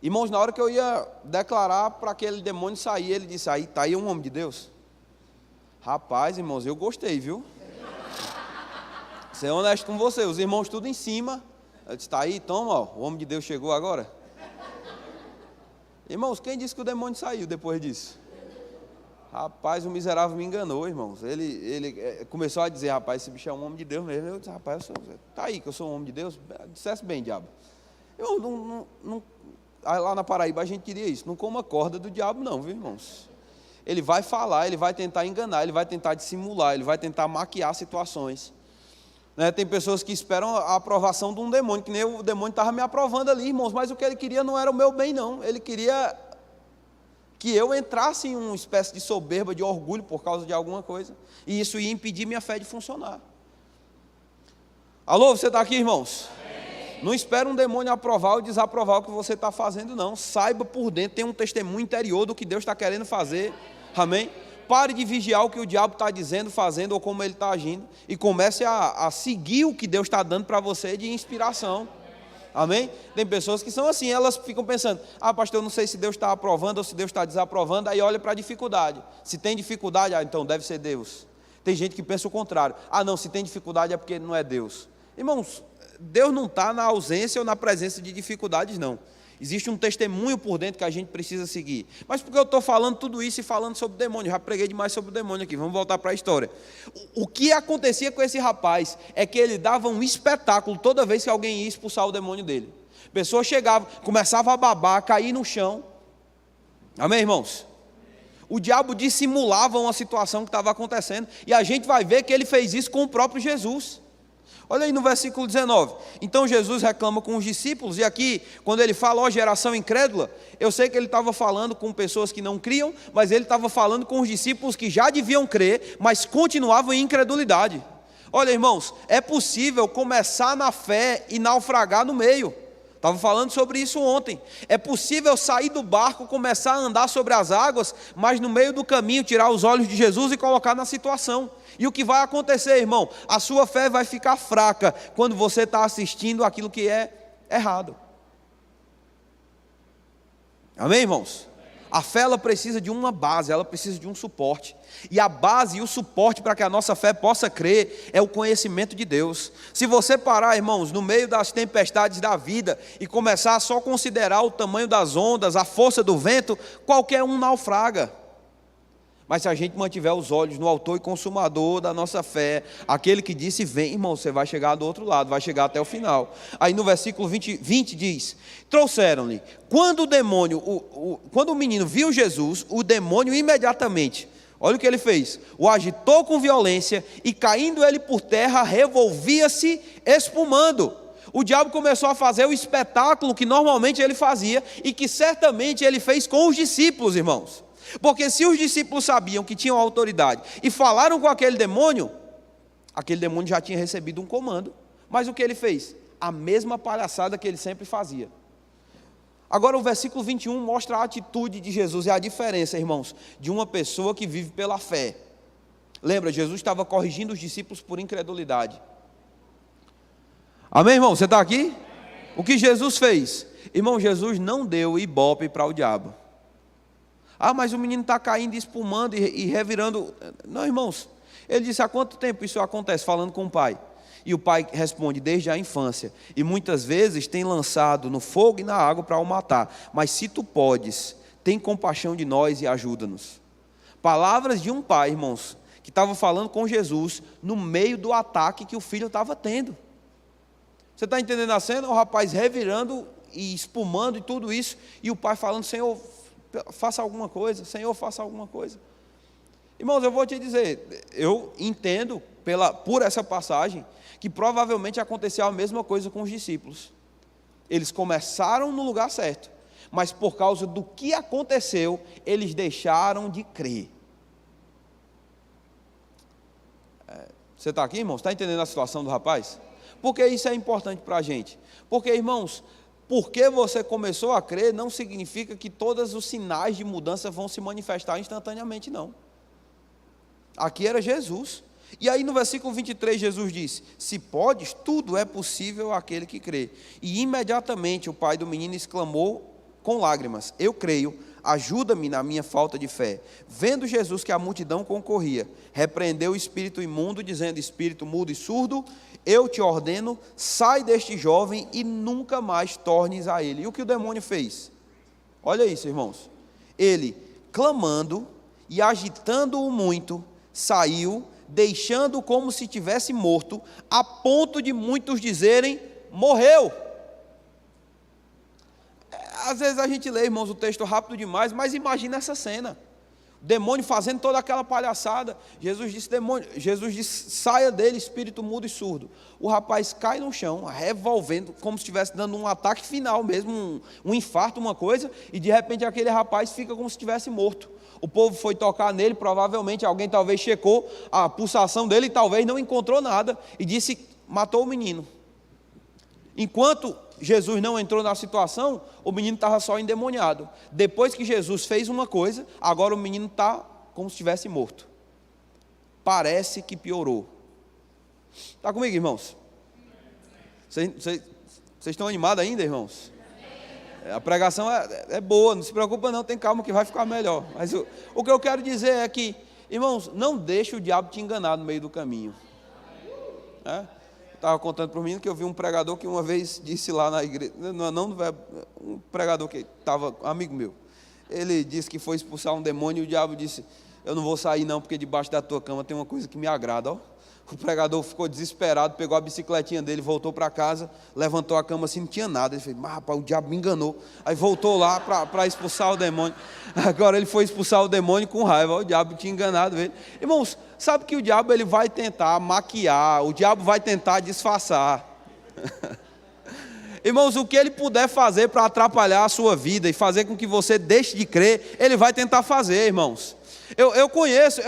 Irmãos, na hora que eu ia declarar para aquele demônio sair, ele disse: aí, tá aí um homem de Deus? Rapaz, irmãos, eu gostei, viu? Ser honesto com você, os irmãos tudo em cima. Eu disse: tá aí, toma, ó, o homem de Deus chegou agora. Irmãos, quem disse que o demônio saiu depois disso? Rapaz, o miserável me enganou, irmãos. Ele começou a dizer: rapaz, esse bicho é um homem de Deus mesmo. Eu disse: rapaz, tá aí que eu sou um homem de Deus? Dissesse bem, diabo. Lá na Paraíba a gente queria isso: não coma corda do diabo não, viu, irmãos? Ele vai falar, ele vai tentar enganar, ele vai tentar dissimular, ele vai tentar maquiar situações. Né? Tem pessoas que esperam a aprovação de um demônio, que nem o demônio estava me aprovando ali, irmãos, mas o que ele queria não era o meu bem não, ele queria que eu entrasse em uma espécie de soberba, de orgulho por causa de alguma coisa, e isso ia impedir minha fé de funcionar. Alô, você está aqui, irmãos? Não espere um demônio aprovar ou desaprovar o que você está fazendo, não. Saiba por dentro, tem um testemunho interior do que Deus está querendo fazer. Amém? Pare de vigiar o que o diabo está dizendo, fazendo ou como ele está agindo. E comece a seguir o que Deus está dando para você de inspiração. Amém? Tem pessoas que são assim, elas ficam pensando: ah, pastor, eu não sei se Deus está aprovando ou se Deus está desaprovando. Aí olha para a dificuldade. Se tem dificuldade, então deve ser Deus. Tem gente que pensa o contrário: ah, não, se tem dificuldade é porque não é Deus. Irmãos, Deus não está na ausência ou na presença de dificuldades, não. Existe um testemunho por dentro que a gente precisa seguir. Mas por que eu estou falando tudo isso e falando sobre o demônio? Já preguei demais sobre o demônio aqui, vamos voltar para a história. O que acontecia com esse rapaz é que ele dava um espetáculo toda vez que alguém ia expulsar o demônio dele. A pessoa chegava, começava a babar, a cair no chão. Amém, irmãos? O diabo dissimulava uma situação que estava acontecendo, e a gente vai ver que ele fez isso com o próprio Jesus. Olha aí no versículo 19. Então Jesus reclama com os discípulos, e aqui, quando ele fala, ó geração incrédula, eu sei que ele estava falando com pessoas que não criam, mas ele estava falando com os discípulos que já deviam crer, mas continuavam em incredulidade. Olha, irmãos, é possível começar na fé e naufragar no meio. Estava falando sobre isso ontem. É possível sair do barco, começar a andar sobre as águas, mas no meio do caminho tirar os olhos de Jesus e colocar na situação. E o que vai acontecer, irmão? A sua fé vai ficar fraca quando você está assistindo aquilo que é errado. Amém, irmãos? A fé, ela precisa de uma base, ela precisa de um suporte. E a base e o suporte para que a nossa fé possa crer é o conhecimento de Deus. Se você parar, irmãos, no meio das tempestades da vida e começar a só considerar o tamanho das ondas, a força do vento, qualquer um naufraga. Mas se a gente mantiver os olhos no autor e consumador da nossa fé, aquele que disse: vem, irmão, você vai chegar do outro lado, vai chegar até o final. Aí no versículo 20 diz: trouxeram-lhe, quando o menino viu Jesus, o demônio imediatamente, olha o que ele fez, o agitou com violência, e caindo ele por terra, revolvia-se espumando. O diabo começou a fazer o espetáculo que normalmente ele fazia, e que certamente ele fez com os discípulos, irmãos. Porque se os discípulos sabiam que tinham autoridade e falaram com aquele demônio já tinha recebido um comando. Mas o que ele fez? A mesma palhaçada que ele sempre fazia. Agora o versículo 21 mostra a atitude de Jesus e a diferença, irmãos, de uma pessoa que vive pela fé. Lembra, Jesus estava corrigindo os discípulos por incredulidade. Amém, irmão? Você está aqui? O que Jesus fez? Irmão, Jesus não deu ibope para o diabo. Ah, mas o menino está caindo, espumando e revirando. Não, irmãos. Ele disse: há quanto tempo isso acontece? Falando com o pai. E o pai responde: desde a infância. E muitas vezes tem lançado no fogo e na água para o matar. Mas se tu podes, tem compaixão de nós e ajuda-nos. Palavras de um pai, irmãos, que estava falando com Jesus no meio do ataque que o filho estava tendo. Você está entendendo a cena? O rapaz revirando e espumando e tudo isso. E o pai falando: Senhor, faça alguma coisa, Senhor, faça alguma coisa. Irmãos, eu vou te dizer, eu entendo por essa passagem que provavelmente aconteceu a mesma coisa com os discípulos. Eles começaram no lugar certo, mas por causa do que aconteceu, eles deixaram de crer. Você está aqui, irmãos? Está entendendo a situação do rapaz? Porque isso é importante para a gente. Porque, irmãos, porque você começou a crer, não significa que todos os sinais de mudança vão se manifestar instantaneamente, não. Aqui era Jesus. E aí no versículo 23, Jesus disse: se podes, tudo é possível àquele que crê. E imediatamente o pai do menino exclamou com lágrimas: eu creio, ajuda-me na minha falta de fé. Vendo Jesus que a multidão concorria, repreendeu o espírito imundo, dizendo: espírito mudo e surdo, eu te ordeno, sai deste jovem e nunca mais tornes a ele. E o que o demônio fez? Olha isso, irmãos. Ele, clamando e agitando-o muito, saiu, deixando como se tivesse morto, a ponto de muitos dizerem: morreu. Às vezes a gente lê, irmãos, o texto rápido demais, mas imagina essa cena. O demônio fazendo toda aquela palhaçada. Jesus disse: saia dele, espírito mudo e surdo. O rapaz cai no chão, revolvendo, como se estivesse dando um ataque final mesmo, um infarto, uma coisa, e de repente aquele rapaz fica como se estivesse morto. O povo foi tocar nele, provavelmente alguém talvez checou a pulsação dele e talvez não encontrou nada, e disse: matou o menino. Enquanto Jesus não entrou na situação, o menino estava só endemoniado. Depois que Jesus fez uma coisa, agora o menino está como se estivesse morto. Parece que piorou. Está comigo, irmãos? Vocês estão animados ainda, irmãos? A pregação é boa, não se preocupa não, tem calma que vai ficar melhor. Mas o que eu quero dizer é que, irmãos, não deixe o diabo te enganar no meio do caminho. Estava contando para o menino que eu vi um pregador que uma vez disse lá na igreja, um pregador que estava, amigo meu, ele disse que foi expulsar um demônio e o diabo disse, eu não vou sair não, porque debaixo da tua cama tem uma coisa que me agrada, ó. O pregador ficou desesperado, pegou a bicicletinha dele, voltou para casa, levantou a cama assim, não tinha nada. Ele fez, mas rapaz, o diabo me enganou. Aí voltou lá para expulsar o demônio. Agora ele foi expulsar o demônio com raiva, o diabo tinha enganado ele. Irmãos, sabe que o diabo ele vai tentar maquiar, o diabo vai tentar disfarçar. Irmãos, o que ele puder fazer para atrapalhar a sua vida e fazer com que você deixe de crer, ele vai tentar fazer, irmãos. Eu conheço,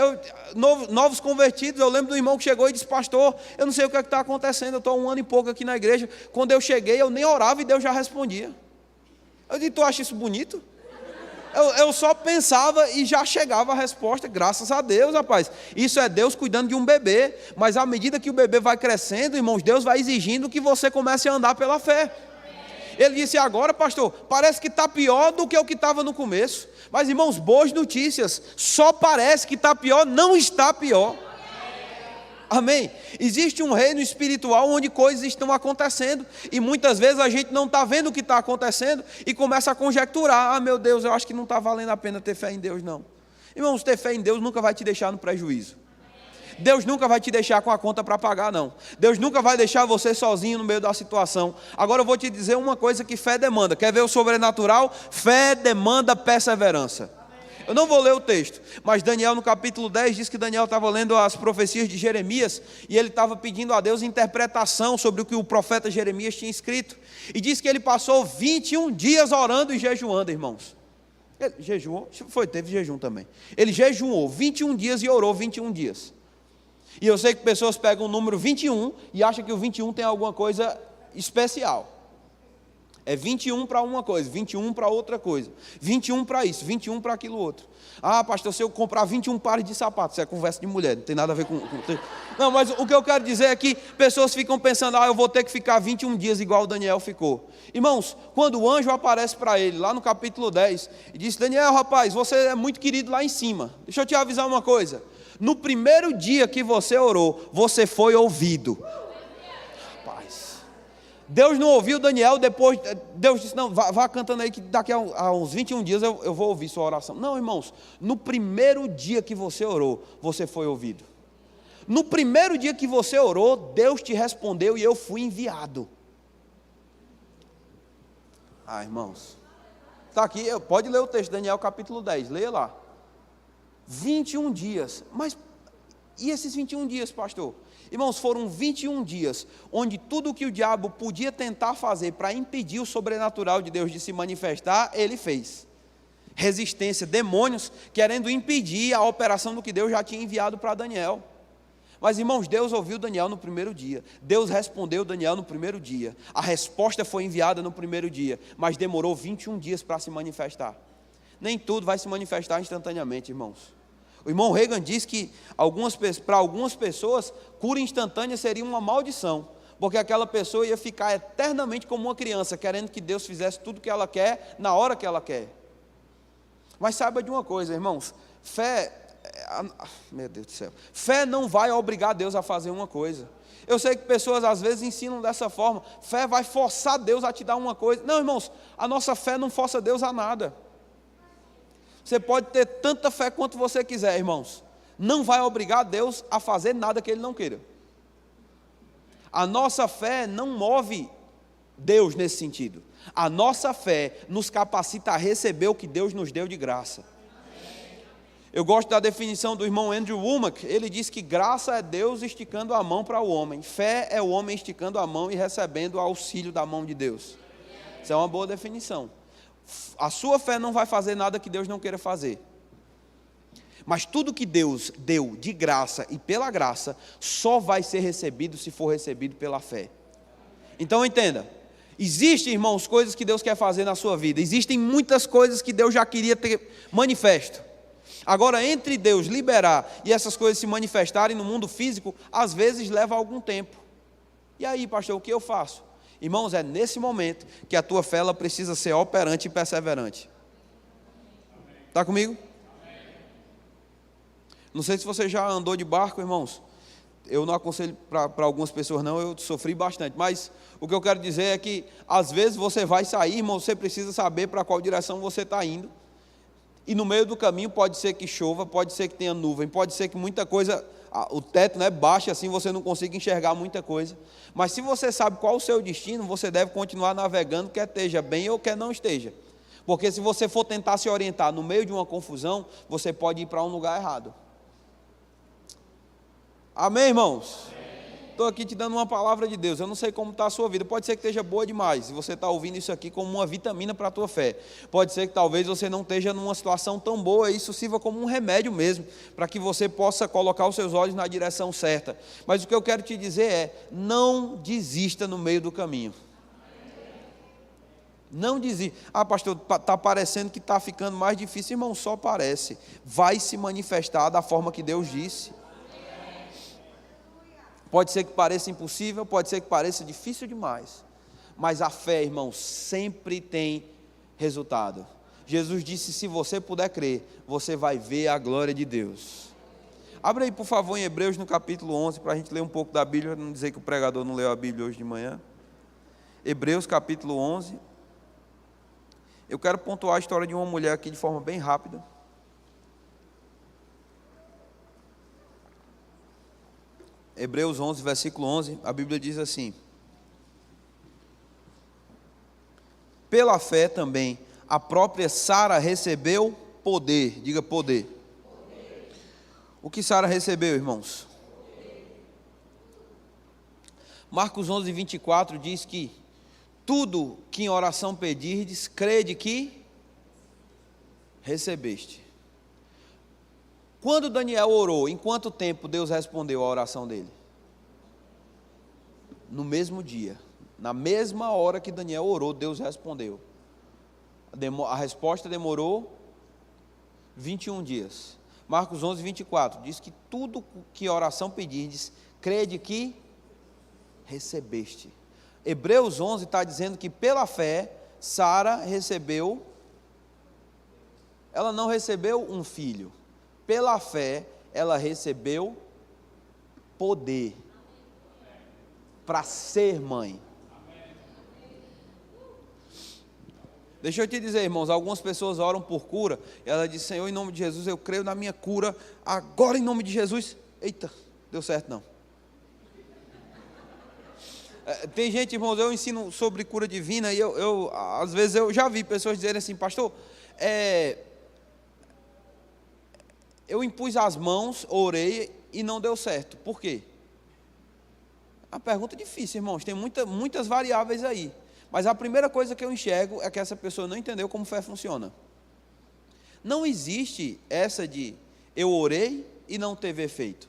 novos convertidos, eu lembro do irmão que chegou e disse, pastor, eu não sei o que está acontecendo, eu estou há 1 ano e pouco aqui na igreja, quando eu cheguei eu nem orava e Deus já respondia. Eu disse, tu acha isso bonito? Eu só pensava e já chegava a resposta, graças a Deus, rapaz. Isso é Deus cuidando de um bebê, mas à medida que o bebê vai crescendo, irmãos, Deus vai exigindo que você comece a andar pela fé. Ele disse, agora pastor, parece que está pior do que o que estava no começo. Mas irmãos, boas notícias, só parece que está pior, não está pior. Amém? Existe um reino espiritual onde coisas estão acontecendo e muitas vezes a gente não está vendo o que está acontecendo e começa a conjecturar, meu Deus, eu acho que não está valendo a pena ter fé em Deus não. Irmãos, ter fé em Deus nunca vai te deixar no prejuízo. Deus nunca vai te deixar com a conta para pagar, não. Deus nunca vai deixar você sozinho no meio da situação. Agora eu vou te dizer uma coisa que fé demanda. Quer ver o sobrenatural? Fé demanda perseverança. Eu não vou ler o texto, mas Daniel no capítulo 10 diz que Daniel estava lendo as profecias de Jeremias e ele estava pedindo a Deus interpretação sobre o que o profeta Jeremias tinha escrito. E diz que ele passou 21 dias orando e jejuando, irmãos. Ele jejuou? Teve jejum também. Ele jejuou 21 dias e orou 21 dias. E eu sei que pessoas pegam o número 21 e acham que o 21 tem alguma coisa especial. É 21 para uma coisa, 21 para outra coisa, 21 para isso, 21 para aquilo outro. Ah, pastor, se eu comprar 21 pares de sapatos, isso é conversa de mulher, não tem nada a ver com... Não, mas o que eu quero dizer é que pessoas ficam pensando, eu vou ter que ficar 21 dias igual o Daniel ficou. Irmãos, quando o anjo aparece para ele, lá no capítulo 10, e disse, Daniel, rapaz, você é muito querido lá em cima. Deixa eu te avisar uma coisa. No primeiro dia que você orou, você foi ouvido. Rapaz, Deus não ouviu Daniel, depois Deus disse, não, vá cantando aí que daqui a uns 21 dias eu vou ouvir sua oração. Não, irmãos, no primeiro dia que você orou, você foi ouvido. No primeiro dia que você orou, Deus te respondeu e eu fui enviado. Irmãos, está aqui, pode ler o texto, Daniel capítulo 10, leia lá. 21 dias, mas e esses 21 dias, pastor? Irmãos, foram 21 dias, onde tudo o que o diabo podia tentar fazer para impedir o sobrenatural de Deus de se manifestar, ele fez. Resistência, demônios querendo impedir a operação do que Deus já tinha enviado para Daniel. Mas irmãos, Deus ouviu Daniel no primeiro dia, Deus respondeu Daniel no primeiro dia, a resposta foi enviada no primeiro dia, mas demorou 21 dias para se manifestar. Nem tudo vai se manifestar instantaneamente, irmãos. O irmão Reagan diz que para algumas pessoas, cura instantânea seria uma maldição, porque aquela pessoa ia ficar eternamente como uma criança, querendo que Deus fizesse tudo o que ela quer, na hora que ela quer. Mas saiba de uma coisa, irmãos, meu Deus do céu, fé não vai obrigar Deus a fazer uma coisa. Eu sei que pessoas às vezes ensinam dessa forma, fé vai forçar Deus a te dar uma coisa. Não, irmãos, a nossa fé não força Deus a nada. Você pode ter tanta fé quanto você quiser, irmãos. Não vai obrigar Deus a fazer nada que Ele não queira. A nossa fé não move Deus nesse sentido. A nossa fé nos capacita a receber o que Deus nos deu de graça. Eu gosto da definição do irmão Andrew Wommack. Ele diz que graça é Deus esticando a mão para o homem. Fé é o homem esticando a mão e recebendo o auxílio da mão de Deus. Isso é uma boa definição. A sua fé não vai fazer nada que Deus não queira fazer. Mas tudo que Deus deu de graça e pela graça, só vai ser recebido se for recebido pela fé. Então entenda, existem, irmãos, coisas que Deus quer fazer na sua vida, existem muitas coisas que Deus já queria ter manifesto. Agora, entre Deus liberar e essas coisas se manifestarem no mundo físico, às vezes leva algum tempo. E aí, pastor, o que eu faço? Irmãos, é nesse momento que a tua fé ela precisa ser operante e perseverante. Está comigo? Não sei se você já andou de barco, irmãos. Eu não aconselho para algumas pessoas não, eu sofri bastante. Mas o que eu quero dizer é que, às vezes, você vai sair, irmão, você precisa saber para qual direção você está indo. E no meio do caminho pode ser que chova, pode ser que tenha nuvem, pode ser que muita coisa, o teto baixe assim, você não consiga enxergar muita coisa. Mas se você sabe qual o seu destino, você deve continuar navegando, quer esteja bem ou quer não esteja. Porque se você for tentar se orientar no meio de uma confusão, você pode ir para um lugar errado. Amém, irmãos? Estou aqui te dando uma palavra de Deus. Eu não sei como está a sua vida. Pode ser que esteja boa demais. E você está ouvindo isso aqui como uma vitamina para a tua fé. Pode ser que talvez você não esteja numa situação tão boa. E isso sirva como um remédio mesmo, para que você possa colocar os seus olhos na direção certa. Mas o que eu quero te dizer é: não desista no meio do caminho. Não desista. Ah, pastor, está parecendo que está ficando mais difícil. Irmão, só parece. Vai se manifestar da forma que Deus disse. Pode ser que pareça impossível, pode ser que pareça difícil demais, mas a fé, irmão, sempre tem resultado. Jesus disse: se você puder crer, você vai ver a glória de Deus. Abre aí, por favor, em Hebreus, no capítulo 11, para a gente ler um pouco da Bíblia, não dizer que o pregador não leu a Bíblia hoje de manhã. Hebreus, capítulo 11. Eu quero pontuar a história de uma mulher aqui de forma bem rápida. Hebreus 11, versículo 11, a Bíblia diz assim: pela fé também, a própria Sara recebeu poder. Diga poder. O que Sara recebeu, irmãos? Marcos 11, 24 diz que tudo que em oração pedirdes, crede que recebeste. Quando Daniel orou, em quanto tempo Deus respondeu a oração dele? No mesmo dia. Na mesma hora que Daniel orou, Deus respondeu. A resposta demorou 21 dias. Marcos 11, 24 diz que tudo que oração pedirdes, crede que recebeste. Hebreus 11 está dizendo que pela fé, Sara recebeu, ela não recebeu um filho. Pela fé, ela recebeu poder para ser mãe. Deixa eu te dizer, irmãos, algumas pessoas oram por cura, e ela diz: Senhor, em nome de Jesus, eu creio na minha cura, agora em nome de Jesus. Eita, deu certo não. Tem gente, irmãos, eu ensino sobre cura divina, e às vezes eu já vi pessoas dizerem assim: pastor, eu impus as mãos, orei e não deu certo. Por quê? A pergunta é difícil, irmãos. Tem muitas variáveis aí. Mas a primeira coisa que eu enxergo é que essa pessoa não entendeu como fé funciona. Não existe essa de eu orei e não teve efeito.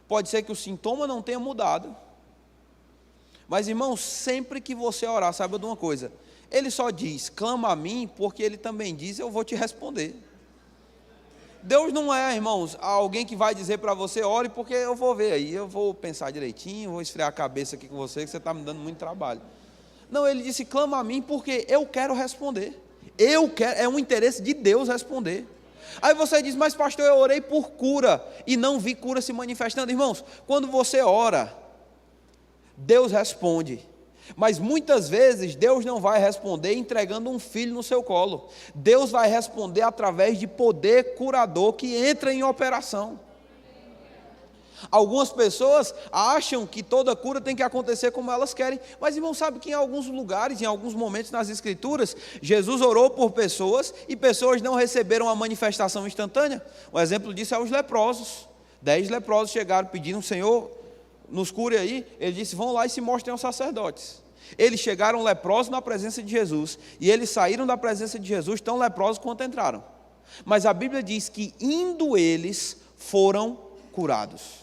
Pode ser que o sintoma não tenha mudado. Mas, irmãos, sempre que você orar, saiba de uma coisa. Ele só diz: clama a mim, porque ele também diz: eu vou te responder. Deus não é, irmãos, alguém que vai dizer para você: ore, porque eu vou ver aí, eu vou pensar direitinho, vou esfriar a cabeça aqui com você, que você está me dando muito trabalho. Não, ele disse: clama a mim, porque eu quero responder. É um interesse de Deus responder. Aí você diz: mas pastor, eu orei por cura e não vi cura se manifestando. Irmãos, quando você ora, Deus responde. Mas muitas vezes Deus não vai responder entregando um filho no seu colo. Deus vai responder através de poder curador que entra em operação. Algumas pessoas acham que toda cura tem que acontecer como elas querem. Mas, irmão, sabe que em alguns lugares, em alguns momentos nas Escrituras, Jesus orou por pessoas e pessoas não receberam a manifestação instantânea. Um exemplo disso é os leprosos. 10 leprosos chegaram pedindo: Senhor, nos cure aí. Ele disse: vão lá e se mostrem aos sacerdotes. Eles chegaram leprosos na presença de Jesus, e eles saíram da presença de Jesus tão leprosos quanto entraram. Mas a Bíblia diz que indo eles foram curados.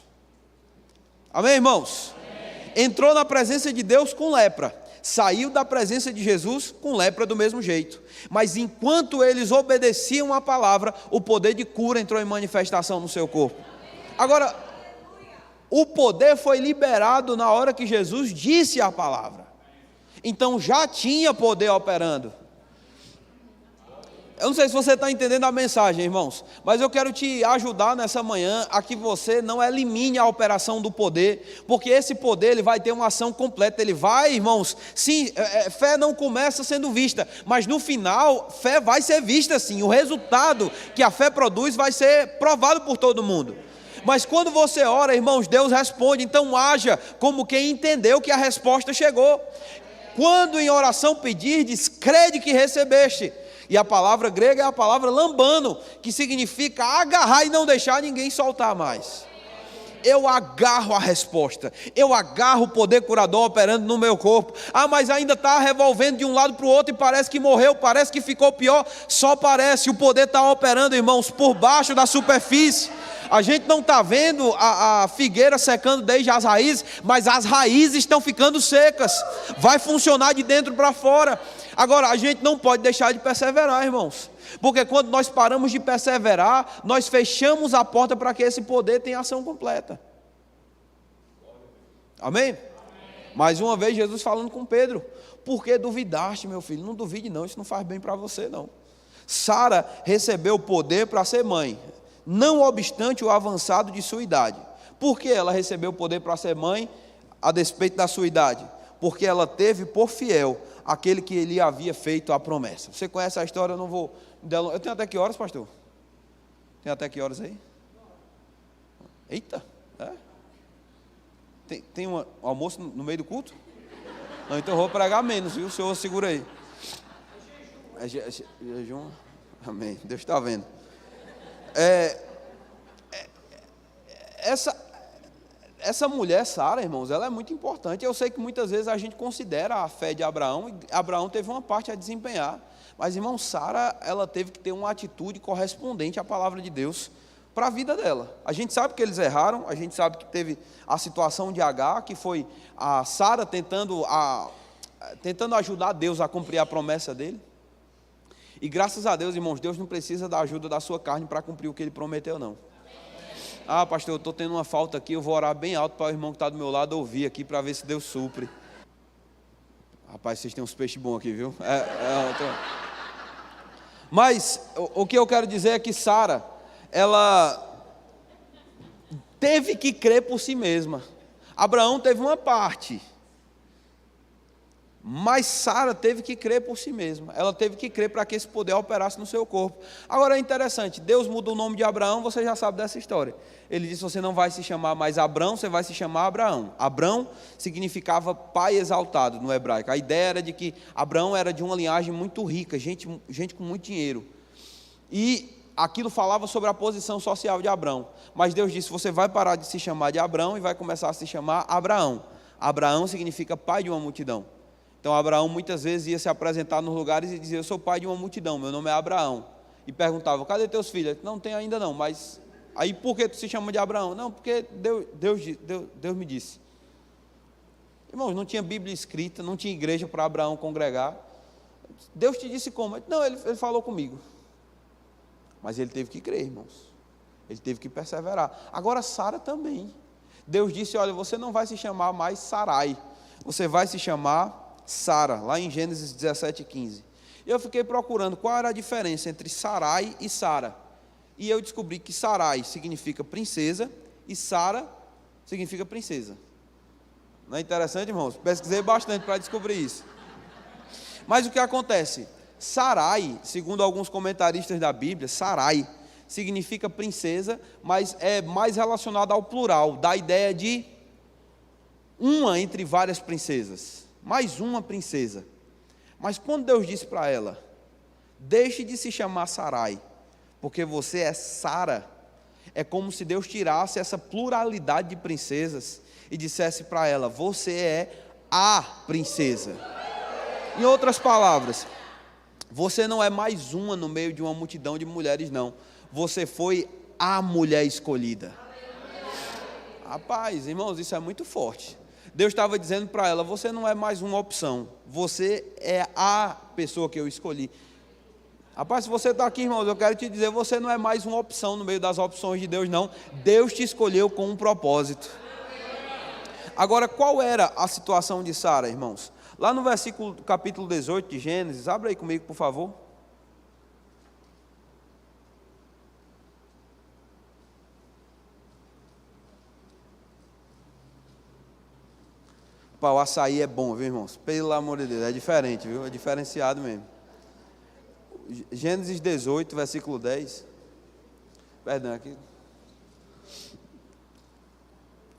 Amém, irmãos? Amém. entrou na presença de Deus com lepra, saiu da presença de Jesus com lepra do mesmo jeito. Mas enquanto eles obedeciam a palavra, o poder de cura entrou em manifestação no seu corpo. Agora, o poder foi liberado na hora que Jesus disse a palavra. Então já tinha poder operando. Eu não sei se você está entendendo a mensagem, irmãos, mas eu quero te ajudar nessa manhã a que você não elimine a operação do poder, porque esse poder ele vai ter uma ação completa, ele vai, irmãos, sim, fé não começa sendo vista, mas no final, fé vai ser vista sim, o resultado que a fé produz vai ser provado por todo mundo. Mas quando você ora, irmãos, Deus responde, então haja como quem entendeu que a resposta chegou. Quando em oração pedirdes, crede que recebeste. E a palavra grega é a palavra lambano, que significa agarrar e não deixar ninguém soltar mais. Eu agarro a resposta, eu agarro o poder curador operando no meu corpo. Ah, mas ainda está revolvendo de um lado para o outro e parece que morreu, parece que ficou pior. Só parece, o poder está operando, irmãos, por baixo da superfície. A gente não está vendo a figueira secando desde as raízes, mas as raízes estão ficando secas. Vai funcionar de dentro para fora. Agora, a gente não pode deixar de perseverar, irmãos. Porque quando nós paramos de perseverar, nós fechamos a porta para que esse poder tenha ação completa. Amém? Mais uma vez, Jesus falando com Pedro. Por que duvidaste, meu filho? Não duvide não, isso não faz bem para você não. Sara recebeu o poder para ser mãe, não obstante o avançado de sua idade. Por que ela recebeu o poder para ser mãe, a despeito da sua idade? Porque ela teve por fiel aquele que lhe havia feito a promessa. Você conhece a história, eu não vou... Eu tenho até que horas, pastor? Tem até que horas aí? Eita, tem um almoço no meio do culto? Não, então eu vou pregar menos, viu? O senhor segura aí. É jejum? Amém, Deus está vendo. Essa mulher, Sara, irmãos, ela é muito importante. Eu sei que muitas vezes a gente considera a fé de Abraão, e Abraão teve uma parte a desempenhar. Mas, irmão, Sara, ela teve que ter uma atitude correspondente à palavra de Deus para a vida dela. A gente sabe que eles erraram, a gente sabe que teve a situação de Agar, que foi a Sara tentando ajudar Deus a cumprir a promessa dele. E graças a Deus, irmãos, Deus não precisa da ajuda da sua carne para cumprir o que Ele prometeu, não. Ah, pastor, eu estou tendo uma falta aqui, eu vou orar bem alto para o irmão que está do meu lado ouvir aqui, para ver se Deus supre. Rapaz, vocês têm uns peixes bons aqui, viu? Mas, o que eu quero dizer é que Sara, ela teve que crer por si mesma. Abraão teve uma parte, mas Sara teve que crer por si mesma. Ela teve que crer para que esse poder operasse no seu corpo. Agora é interessante, Deus mudou o nome de Abraão, você já sabe dessa história. Ele disse, você não vai se chamar mais Abrão, você vai se chamar Abraão. Abrão significava pai exaltado no hebraico. A ideia era de que Abraão era de uma linhagem muito rica, gente com muito dinheiro. E aquilo falava sobre a posição social de Abrão. Mas Deus disse, você vai parar de se chamar de Abrão e vai começar a se chamar Abraão. Abraão significa pai de uma multidão. Então Abraão muitas vezes ia se apresentar nos lugares e dizia, eu sou pai de uma multidão, meu nome é Abraão. E perguntava, cadê teus filhos? Não tem ainda não, mas aí por que tu se chama de Abraão? Não, porque Deus me disse. Irmãos, não tinha Bíblia escrita, não tinha igreja para Abraão congregar. Deus te disse como? Não, ele falou comigo. Mas ele teve que crer, irmãos. Ele teve que perseverar. Agora Sara também. Deus disse, olha, você não vai se chamar mais Sarai, você vai se chamar Sara, lá em Gênesis 17:15. Eu fiquei procurando qual era a diferença entre Sarai e Sara. E eu descobri que Sarai significa princesa e Sara significa princesa. Não é interessante, irmãos? Pesquisei bastante para descobrir isso. Mas o que acontece? Sarai, segundo alguns comentaristas da Bíblia, Sarai significa princesa, mas é mais relacionado ao plural, da ideia de uma entre várias princesas. Mais uma princesa. Mas quando Deus disse para ela, deixe de se chamar Sarai, porque você é Sara, é como se Deus tirasse essa pluralidade de princesas e dissesse para ela, você é a princesa. Em outras palavras, você não é mais uma no meio de uma multidão de mulheres, não. Você foi a mulher escolhida. Rapaz, irmãos, isso é muito forte. Deus estava dizendo para ela: você não é mais uma opção, você é a pessoa que eu escolhi. Rapaz, se você está aqui, irmãos, eu quero te dizer, você não é mais uma opção no meio das opções de Deus, não. Deus te escolheu com um propósito. Agora, qual era a situação de Sara, irmãos? Lá no capítulo 18 de Gênesis, abre aí comigo, por favor. Pá, o açaí é bom, viu, irmãos? Pelo amor de Deus, é diferente, viu? É diferenciado mesmo. Gênesis 18, versículo 10. Perdão, aqui.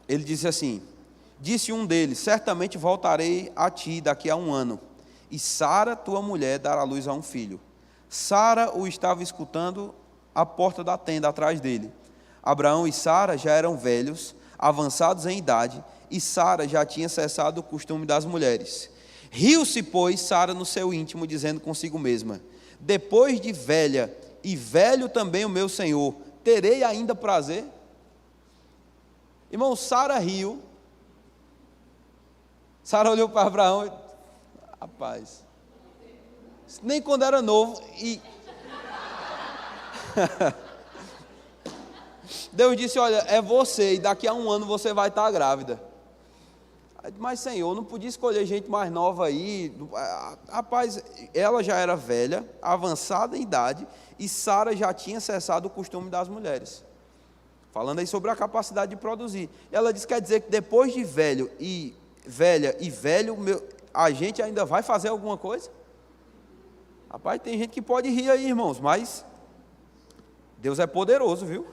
Ele disse assim: disse um deles: certamente voltarei a ti daqui a um ano, e Sara, tua mulher, dará à luz a um filho. Sara o estava escutando à porta da tenda atrás dele. Abraão e Sara já eram velhos, avançados em idade, e Sara já tinha cessado o costume das mulheres. Riu-se, pois, Sara no seu íntimo, dizendo consigo mesma: depois de velha, e velho também o meu senhor, terei ainda prazer? Irmão, Sara riu. Sara olhou para Abraão e: rapaz, nem quando era novo. E Deus disse: olha, é você, e daqui a um ano você vai estar grávida. Mas, Senhor, não podia escolher gente mais nova aí. Rapaz, ela já era velha, avançada em idade, e Sara já tinha cessado o costume das mulheres. Falando aí sobre a capacidade de produzir. Ela disse: quer dizer que depois de velho e velha e velho, a gente ainda vai fazer alguma coisa? Rapaz, tem gente que pode rir aí, irmãos, mas Deus é poderoso, viu?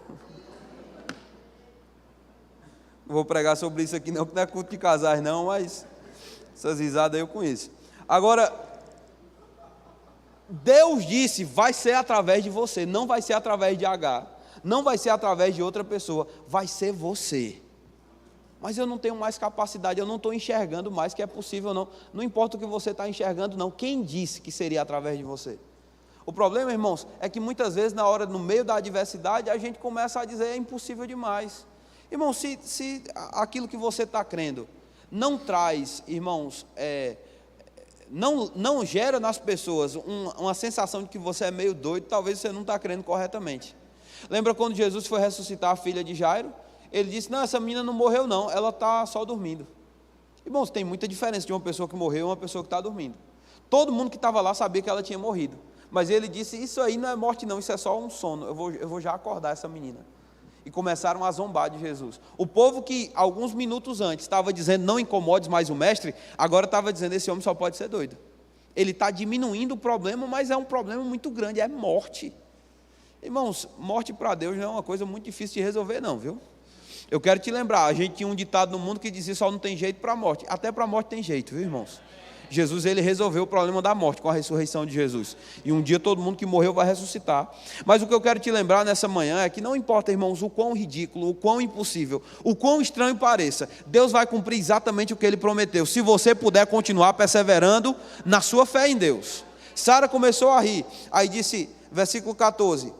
Não vou pregar sobre isso aqui não, porque não é culto de casais não, mas essas risadas aí eu conheço. Agora, Deus disse: vai ser através de você, não vai ser através de Agar, não vai ser através de outra pessoa, vai ser você. Mas eu não tenho mais capacidade, eu não estou enxergando mais que é possível não. Não importa o que você está enxergando não, quem disse que seria através de você? O problema, irmãos, é que muitas vezes no meio da adversidade, a gente começa a dizer: é impossível demais. Irmão, se aquilo que você está crendo não traz, irmãos, não gera nas pessoas uma sensação de que você é meio doido, talvez você não está crendo corretamente. Lembra quando Jesus foi ressuscitar a filha de Jairo? Ele disse: não, essa menina não morreu não, ela está só dormindo. Irmãos, tem muita diferença de uma pessoa que morreu e uma pessoa que está dormindo. Todo mundo que estava lá sabia que ela tinha morrido, mas ele disse: isso aí não é morte não, isso é só um sono, eu vou já acordar essa menina. E começaram a zombar de Jesus. O povo que alguns minutos antes estava dizendo: não incomodes mais o mestre, agora estava dizendo: esse homem só pode ser doido. Ele está diminuindo o problema, mas é um problema muito grande, é morte. Irmãos, morte para Deus não é uma coisa muito difícil de resolver não, viu? Eu quero te lembrar, a gente tinha um ditado no mundo que dizia: só não tem jeito para a morte. Até para a morte tem jeito, viu, irmãos? Jesus, ele resolveu o problema da morte com a ressurreição de Jesus. E um dia todo mundo que morreu vai ressuscitar. Mas o que eu quero te lembrar nessa manhã é que não importa, irmãos, o quão ridículo, o quão impossível, o quão estranho pareça, Deus vai cumprir exatamente o que Ele prometeu, se você puder continuar perseverando na sua fé em Deus. Sara começou a rir, aí disse, versículo 14,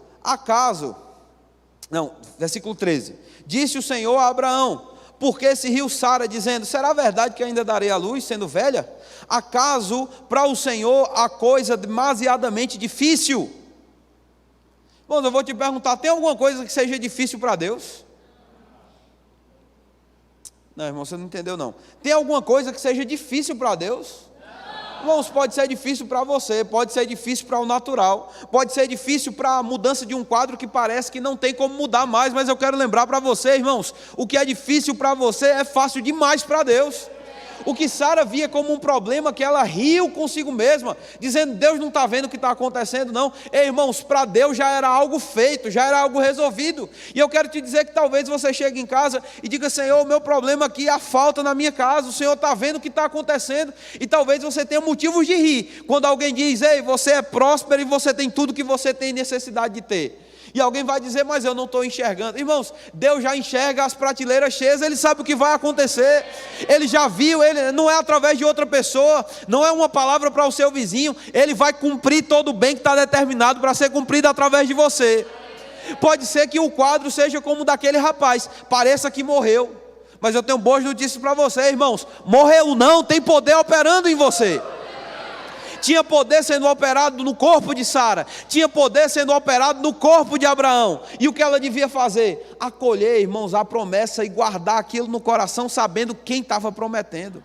versículo 13, disse o Senhor a Abraão: por que se riu Sara, dizendo: será verdade que ainda darei à luz, sendo velha? Acaso para o Senhor a coisa demasiadamente difícil? Bom, eu vou te perguntar: tem alguma coisa que seja difícil para Deus? Não, irmão, você não entendeu não. Tem alguma coisa que seja difícil para Deus? Irmãos, pode ser difícil para você, pode ser difícil para o natural, pode ser difícil para a mudança de um quadro que parece que não tem como mudar mais, mas eu quero lembrar para você, irmãos, o que é difícil para você é fácil demais para Deus. O que Sara via como um problema, que ela riu consigo mesma, dizendo: Deus não está vendo o que está acontecendo não. Ei, irmãos, para Deus já era algo feito, já era algo resolvido. E eu quero te dizer que talvez você chegue em casa e diga: Senhor, o meu problema aqui é a falta na minha casa, o Senhor está vendo o que está acontecendo. E talvez você tenha motivos de rir, quando alguém diz: ei, você é próspero e você tem tudo que você tem necessidade de ter. E alguém vai dizer: mas eu não estou enxergando. Irmãos, Deus já enxerga as prateleiras cheias, Ele sabe o que vai acontecer, Ele já viu, Ele não é através de outra pessoa, não é uma palavra para o seu vizinho, Ele vai cumprir todo o bem que está determinado para ser cumprido através de você. Pode ser que o quadro seja como o daquele rapaz, pareça que morreu, Mas eu tenho boas notícias para você, irmãos. Morreu não, tem poder operando em você. Tinha poder sendo operado no corpo de Sara, tinha poder sendo operado no corpo de Abraão. E o que ela devia fazer? Acolher, irmãos, a promessa e guardar aquilo no coração, sabendo quem estava prometendo.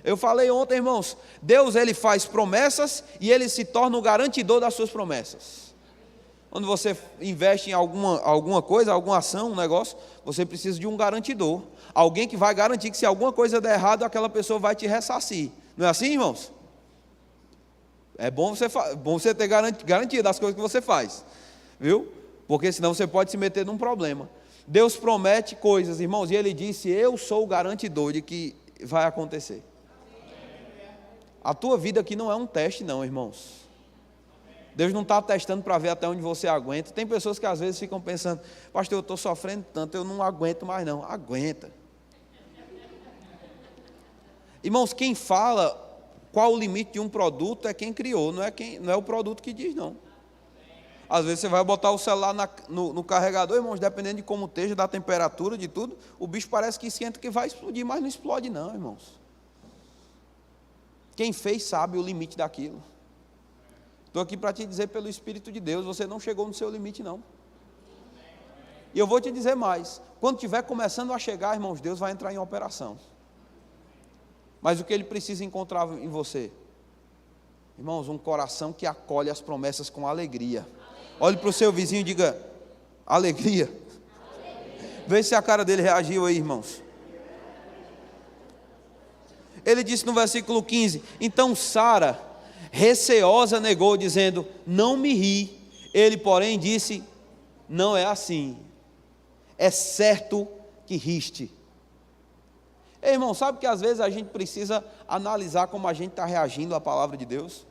Eu falei ontem, irmãos, Deus ele faz promessas e ele se torna o garantidor das suas promessas. Quando você investe em alguma coisa, alguma ação, um negócio, você precisa de um garantidor. Alguém que vai garantir que se alguma coisa der errado, aquela pessoa vai te ressarcir. Não é assim, irmãos? É bom você ter garantia das coisas que você faz, viu? Porque senão você pode se meter num problema. Deus promete coisas, irmãos, e Ele disse, eu sou o garantidor de que vai acontecer. A tua vida aqui não é um teste não, irmãos. Deus não está testando para ver até onde você aguenta. Tem pessoas que às vezes ficam pensando, pastor, eu estou sofrendo tanto, eu não aguento mais não. Aguenta. Irmãos, quem fala qual o limite de um produto é quem criou, não é o produto que diz, não. Às vezes você vai botar o celular no carregador, irmãos, dependendo de como esteja, da temperatura, de tudo, o bicho parece que esquenta que vai explodir, mas não explode não, irmãos. Quem fez sabe o limite daquilo. Estou aqui para te dizer pelo Espírito de Deus, você não chegou no seu limite não. E eu vou te dizer mais, quando estiver começando a chegar, irmãos, Deus vai entrar em operação. Mas o que Ele precisa encontrar em você? Irmãos, um coração que acolhe as promessas com alegria. Olhe para o seu vizinho e diga, alegria. Vê se a cara dele reagiu aí, irmãos. Ele disse no versículo 15, então Sara, receosa, negou, dizendo, não me ri. Ele, porém, disse, não é assim. É certo que riste. Ei, irmão, sabe que às vezes a gente precisa analisar como a gente está reagindo à palavra de Deus?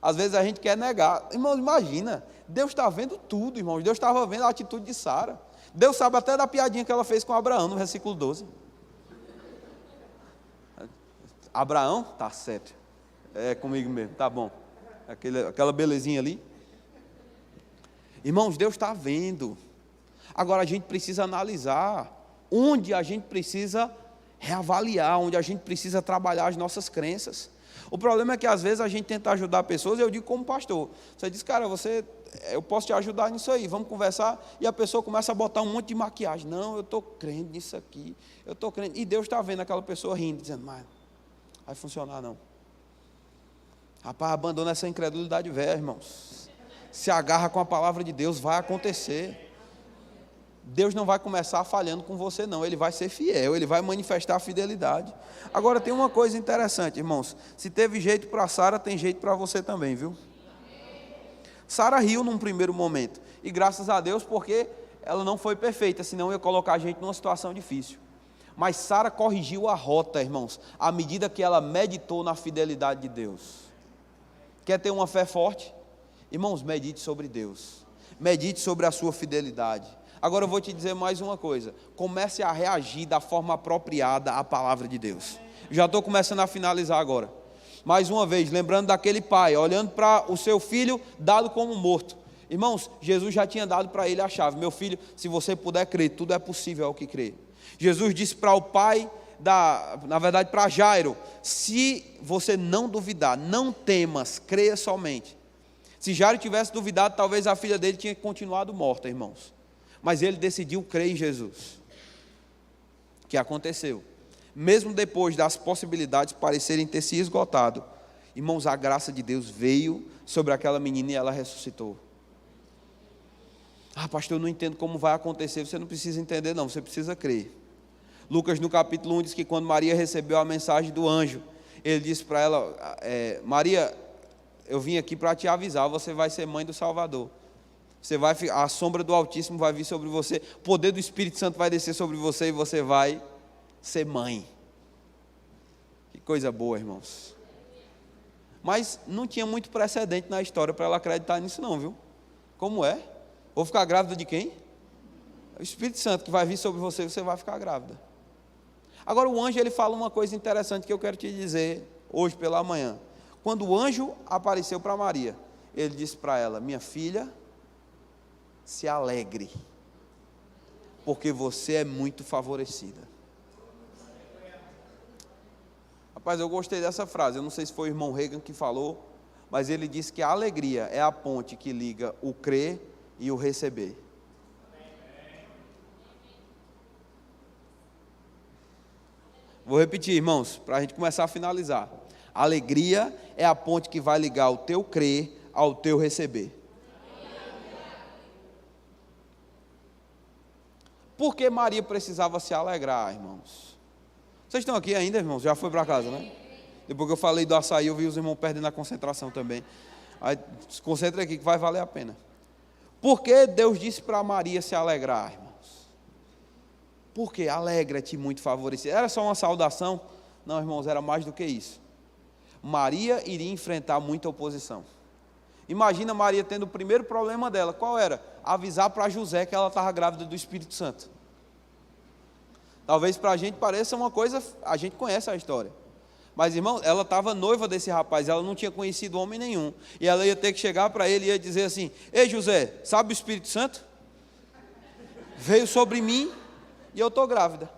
Às vezes a gente quer negar. Irmãos, imagina, Deus está vendo tudo, irmãos. Deus estava vendo a atitude de Sara. Deus sabe até da piadinha que ela fez com Abraão, no versículo 12. Abraão, tá certo. É comigo mesmo, tá bom. Aquela belezinha ali. Irmãos, Deus está vendo. Agora a gente precisa analisar onde a gente precisa reavaliar, onde a gente precisa trabalhar as nossas crenças. O problema é que às vezes a gente tenta ajudar pessoas, eu digo como pastor, você diz, cara, eu posso te ajudar nisso aí, vamos conversar, e a pessoa começa a botar um monte de maquiagem, não, eu estou crendo nisso aqui, eu estou crendo, e Deus está vendo aquela pessoa rindo, dizendo, mas não vai funcionar não. Rapaz, abandona essa incredulidade velha, irmãos, se agarra com a palavra de Deus, vai acontecer. Deus não vai começar falhando com você não, Ele vai ser fiel, Ele vai manifestar a fidelidade. Agora tem uma coisa interessante, irmãos, se teve jeito para Sara, tem jeito para você também, viu? Sara riu num primeiro momento, e graças a Deus, porque ela não foi perfeita, senão ia colocar a gente numa situação difícil. Mas Sara corrigiu a rota, irmãos, à medida que ela meditou na fidelidade de Deus. Quer ter uma fé forte? Irmãos, medite sobre Deus, medite sobre a sua fidelidade. Agora eu vou te dizer mais uma coisa, comece a reagir da forma apropriada à palavra de Deus. Já estou começando a finalizar agora. Mais uma vez, lembrando daquele pai, olhando para o seu filho dado como morto. Irmãos, Jesus já tinha dado para ele a chave. Meu filho, se você puder crer, tudo é possível ao que crer. Jesus disse para o pai, na verdade para Jairo, se você não duvidar, não temas, creia somente. Se Jairo tivesse duvidado, talvez a filha dele tinha continuado morta, irmãos. Mas ele decidiu crer em Jesus. O que aconteceu? Mesmo depois das possibilidades parecerem ter se esgotado, irmãos, a graça de Deus veio sobre aquela menina e ela ressuscitou. Ah, pastor, eu não entendo como vai acontecer. Você não precisa entender não, você precisa crer. Lucas no capítulo 1 diz que quando Maria recebeu a mensagem do anjo, ele disse para ela, Maria, eu vim aqui para te avisar, você vai ser mãe do Salvador. A sombra do Altíssimo vai vir sobre você, o poder do Espírito Santo vai descer sobre você e você vai ser mãe. Que coisa boa, irmãos. Mas não tinha muito precedente na história para ela acreditar nisso não, viu? Como é? Vou ficar grávida de quem? O Espírito Santo que vai vir sobre você e você vai ficar grávida. Agora o anjo ele fala uma coisa interessante que eu quero te dizer hoje pela manhã. Quando o anjo apareceu para Maria, ele disse para ela, minha filha, se alegre, porque você é muito favorecida. Rapaz, eu gostei dessa frase. Eu não sei se foi o irmão Reagan que falou, mas ele disse que a alegria é a ponte que liga o crer e o receber. Vou repetir, irmãos, para a gente começar a finalizar. A alegria é a ponte que vai ligar o teu crer ao teu receber. Por que Maria precisava se alegrar, irmãos? Vocês estão aqui ainda, irmãos? Já foi para casa, né? Depois que eu falei do açaí, eu vi os irmãos perdendo a concentração também. Aí, se concentre aqui que vai valer a pena. Por que Deus disse para Maria se alegrar, irmãos? Porque alegra-te, muito favorecido. Era só uma saudação? Não, irmãos, era mais do que isso. Maria iria enfrentar muita oposição. Imagina Maria tendo o primeiro problema dela. Qual era? Avisar para José que ela estava grávida do Espírito Santo. Talvez para a gente pareça uma coisa, a gente conhece a história. Mas, irmão, ela estava noiva desse rapaz, ela não tinha conhecido homem nenhum. E ela ia ter que chegar para ele e ia dizer assim: ei José, sabe o Espírito Santo? Veio sobre mim e eu estou grávida.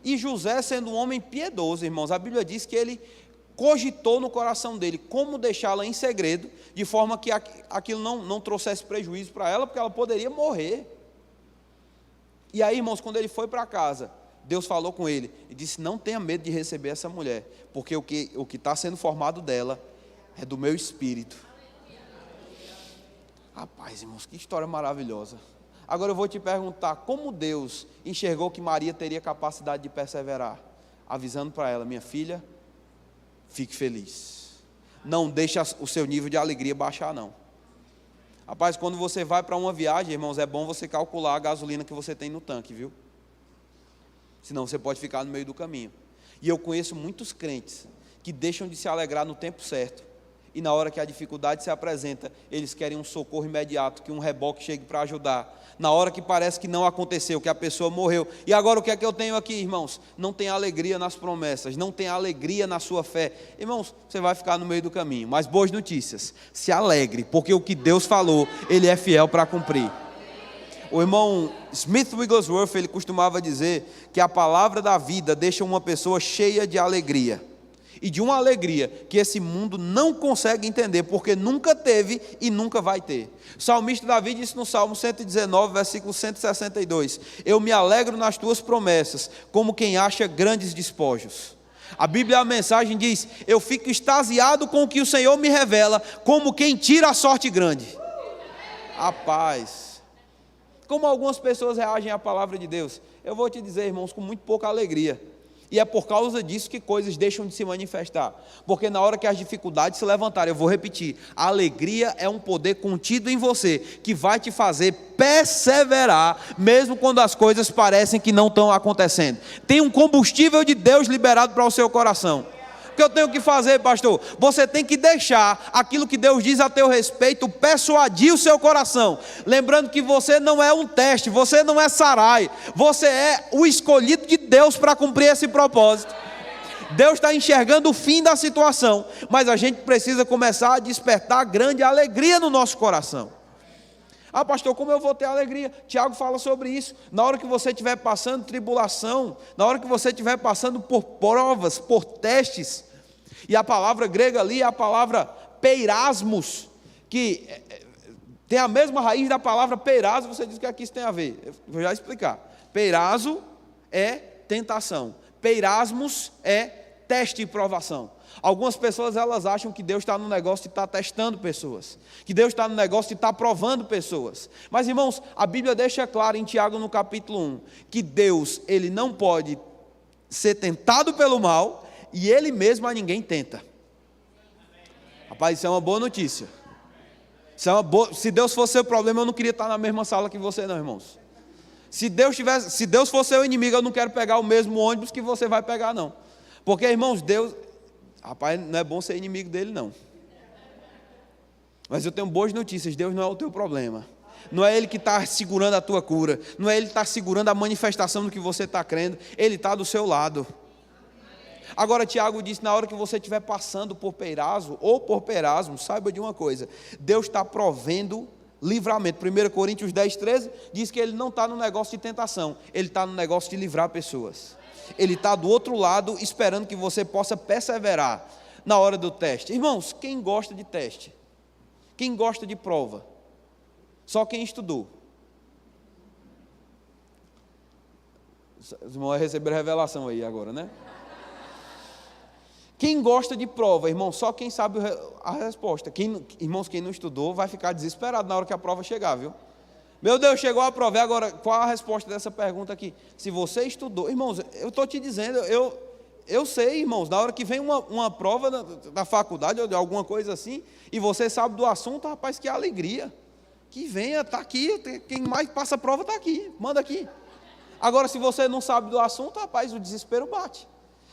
E José, sendo um homem piedoso, irmãos, a Bíblia diz que ele cogitou no coração dele como deixá-la em segredo, de forma que aquilo não trouxesse prejuízo para ela, porque ela poderia morrer. E aí, irmãos, quando ele foi para casa, Deus falou com ele e disse: não tenha medo de receber essa mulher, porque o que está sendo formado dela é do meu espírito. Rapaz, irmãos, que história maravilhosa. Agora eu vou te perguntar, como Deus enxergou que Maria teria capacidade de perseverar? Avisando para ela: minha filha, fique feliz. Não deixe o seu nível de alegria baixar, não. Rapaz, quando você vai para uma viagem, irmãos, é bom você calcular a gasolina que você tem no tanque, viu? Senão você pode ficar no meio do caminho. E eu conheço muitos crentes que deixam de se alegrar no tempo certo. E na hora que a dificuldade se apresenta, eles querem um socorro imediato, que um reboque chegue para ajudar. Na hora que parece que não aconteceu, que a pessoa morreu. E agora o que é que eu tenho aqui, irmãos? Não tem alegria nas promessas, não tem alegria na sua fé. Irmãos, você vai ficar no meio do caminho. Mas boas notícias, se alegre, porque o que Deus falou, Ele é fiel para cumprir. O irmão Smith Wigglesworth, ele costumava dizer que a palavra da vida deixa uma pessoa cheia de alegria. E de uma alegria que esse mundo não consegue entender, porque nunca teve e nunca vai ter. O salmista Davi disse no Salmo 119, versículo 162: eu me alegro nas tuas promessas, como quem acha grandes despojos. A Bíblia, a mensagem diz: eu fico extasiado com o que o Senhor me revela, como quem tira a sorte grande. A paz. Como algumas pessoas reagem à palavra de Deus? Eu vou te dizer, irmãos, com muito pouca alegria. E é por causa disso que coisas deixam de se manifestar. Porque na hora que as dificuldades se levantarem, eu vou repetir: a alegria é um poder contido em você, que vai te fazer perseverar, mesmo quando as coisas parecem que não estão acontecendo. Tem um combustível de Deus liberado para o seu coração. O que eu tenho que fazer, pastor? Você tem que deixar aquilo que Deus diz a teu respeito persuadir o seu coração. Lembrando que você não é um teste, você não é Sarai, você é o escolhido de Deus para cumprir esse propósito. Deus está enxergando o fim da situação, mas a gente precisa começar a despertar grande alegria no nosso coração. Ah, pastor, como eu vou ter alegria? Tiago fala sobre isso. Na hora que você estiver passando tribulação, na hora que você estiver passando por provas, por testes, e a palavra grega ali é a palavra peirasmos, que tem a mesma raiz da palavra peirazo. Você diz que aqui isso tem a ver. Eu vou já explicar. Peirazo é tentação, peirasmos é teste e provação. Algumas pessoas, elas acham que Deus está no negócio de estar testando pessoas, que Deus está no negócio de estar provando pessoas. Mas, irmãos, a Bíblia deixa claro em Tiago no capítulo 1, que Deus, Ele não pode ser tentado pelo mal, e Ele mesmo a ninguém tenta. Rapaz, isso é uma boa notícia. Isso é uma boa... Se Deus fosse seu problema, eu não queria estar na mesma sala que você não, irmãos. Se Deus fosse seu inimigo, eu não quero pegar o mesmo ônibus que você vai pegar, não. Porque, irmãos, Deus... Rapaz, não é bom ser inimigo dele, não. Mas eu tenho boas notícias: Deus não é o teu problema. Não é Ele que está segurando a tua cura. Não é Ele que está segurando a manifestação do que você está crendo. Ele está do seu lado. Agora, Tiago disse: na hora que você estiver passando por peirazo ou por perasmo, saiba de uma coisa: Deus está provendo livramento. 1 Coríntios 10, 13 diz que ele não está no negócio de tentação, ele está no negócio de livrar pessoas. Ele está do outro lado esperando que você possa perseverar na hora do teste. Irmãos, quem gosta de teste? Quem gosta de prova? Só quem estudou. Os irmãos receberam revelação aí agora, né? Quem gosta de prova, irmão, só quem sabe a resposta. Irmãos, quem não estudou vai ficar desesperado na hora que a prova chegar, viu? Meu Deus, chegou a prova, agora qual a resposta dessa pergunta aqui? Se você estudou, irmãos, eu estou te dizendo, eu sei, irmãos, na hora que vem uma prova da faculdade ou de alguma coisa assim, e você sabe do assunto, rapaz, que alegria. Que venha, está aqui, quem mais passa a prova está aqui, manda aqui. Agora, se você não sabe do assunto, rapaz, o desespero bate.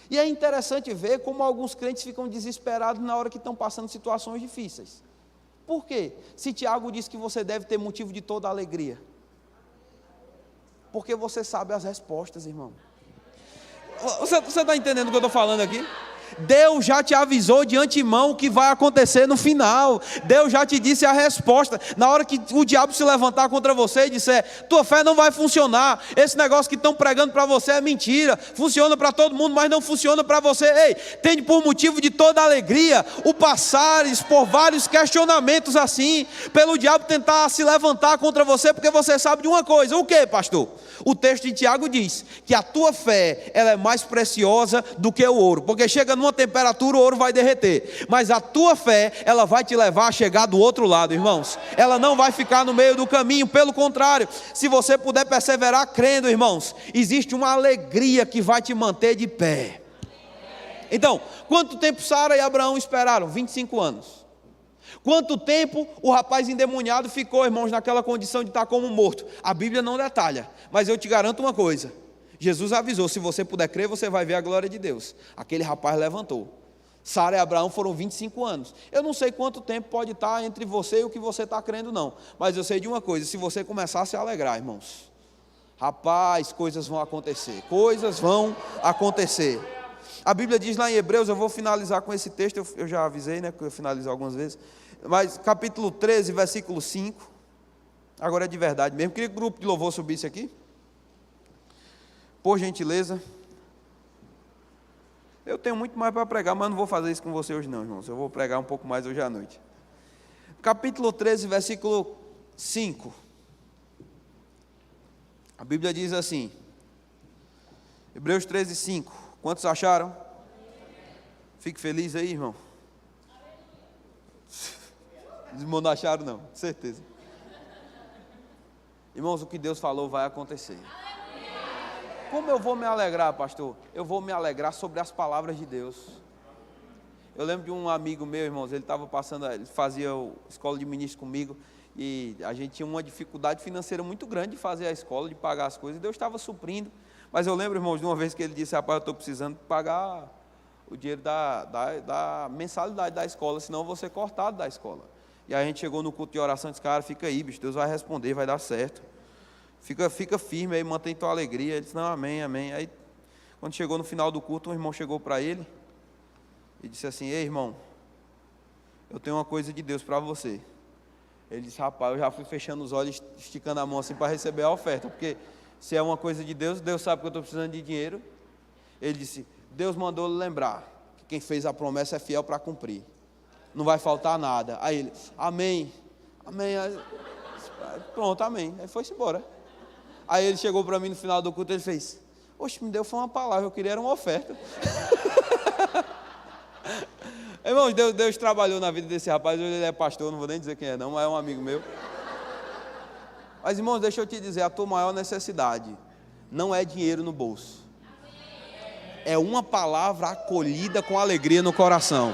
E é interessante ver como alguns crentes ficam desesperados na hora que estão passando situações difíceis. Por quê? Se Tiago diz que você deve ter motivo de toda alegria. Porque você sabe as respostas, irmão. Você está entendendo o que eu estou falando aqui? Deus já te avisou de antemão o que vai acontecer no final. Deus já te disse a resposta. Na hora que o diabo se levantar contra você e disser, tua fé não vai funcionar, esse negócio que estão pregando para você é mentira, funciona para todo mundo, mas não funciona para você. Ei, tende por motivo de toda alegria o passares por vários questionamentos assim, pelo diabo tentar se levantar contra você, porque você sabe de uma coisa. O que, pastor? O texto de Tiago diz que a tua fé, ela é mais preciosa do que o ouro, porque chega numa temperatura, o ouro vai derreter, mas a tua fé, ela vai te levar a chegar do outro lado, irmãos. Ela não vai ficar no meio do caminho, pelo contrário, se você puder perseverar crendo, irmãos, existe uma alegria que vai te manter de pé. Então, quanto tempo Sara e Abraão esperaram? 25 anos. Quanto tempo o rapaz endemoniado ficou, irmãos, naquela condição de estar como morto? A Bíblia não detalha, mas eu te garanto uma coisa. Jesus avisou, se você puder crer, você vai ver a glória de Deus. Aquele rapaz levantou. Sara e Abraão foram 25 anos. Eu não sei quanto tempo pode estar entre você e o que você está crendo, não. Mas eu sei de uma coisa, se você começar a se alegrar, irmãos, rapaz, coisas vão acontecer. Coisas vão acontecer. A Bíblia diz lá em Hebreus, eu vou finalizar com esse texto, eu já avisei, né, que eu finalizo algumas vezes. Mas capítulo 13, versículo 5. Agora é de verdade mesmo. Queria que o grupo de louvor subisse aqui. Por gentileza. Eu tenho muito mais para pregar, mas não vou fazer isso com você hoje não, irmãos. Eu vou pregar um pouco mais hoje à noite. Capítulo 13, versículo 5. A Bíblia diz assim. Hebreus 13, 5. Quantos acharam? Fique feliz aí, irmão. Os irmãos não acharam não, certeza. Irmãos, o que Deus falou vai acontecer. Como eu vou me alegrar, pastor? Eu vou me alegrar sobre as palavras de Deus. Eu lembro de um amigo meu, irmãos, ele estava passando, ele fazia escola de ministro comigo, e a gente tinha uma dificuldade financeira muito grande de fazer a escola, de pagar as coisas, e Deus estava suprindo. Mas eu lembro, irmãos, de uma vez que ele disse, rapaz, eu estou precisando pagar o dinheiro da mensalidade da escola, senão eu vou ser cortado da escola. E aí a gente chegou no culto de oração e disse, cara, fica aí, bicho, Deus vai responder, vai dar certo. Fica firme aí, mantém tua alegria. Ele disse, não, amém, amém. Aí, quando chegou no final do culto, um irmão chegou para ele e disse assim, ei, irmão, eu tenho uma coisa de Deus para você. Ele disse, rapaz, eu já fui fechando os olhos, esticando a mão assim para receber a oferta, porque se é uma coisa de Deus, Deus sabe que eu estou precisando de dinheiro. Ele disse, Deus mandou lembrar que quem fez a promessa é fiel para cumprir. Não vai faltar nada. Aí ele, amém, amém. Aí, pronto, amém. Aí foi-se embora. Aí ele chegou para mim no final do culto e ele fez, oxe, me deu foi uma palavra, eu queria era uma oferta. Irmãos, Deus trabalhou na vida desse rapaz, hoje ele é pastor, não vou nem dizer quem é não, mas é um amigo meu. Mas irmãos, deixa eu te dizer, a tua maior necessidade não é dinheiro no bolso. É uma palavra acolhida com alegria no coração.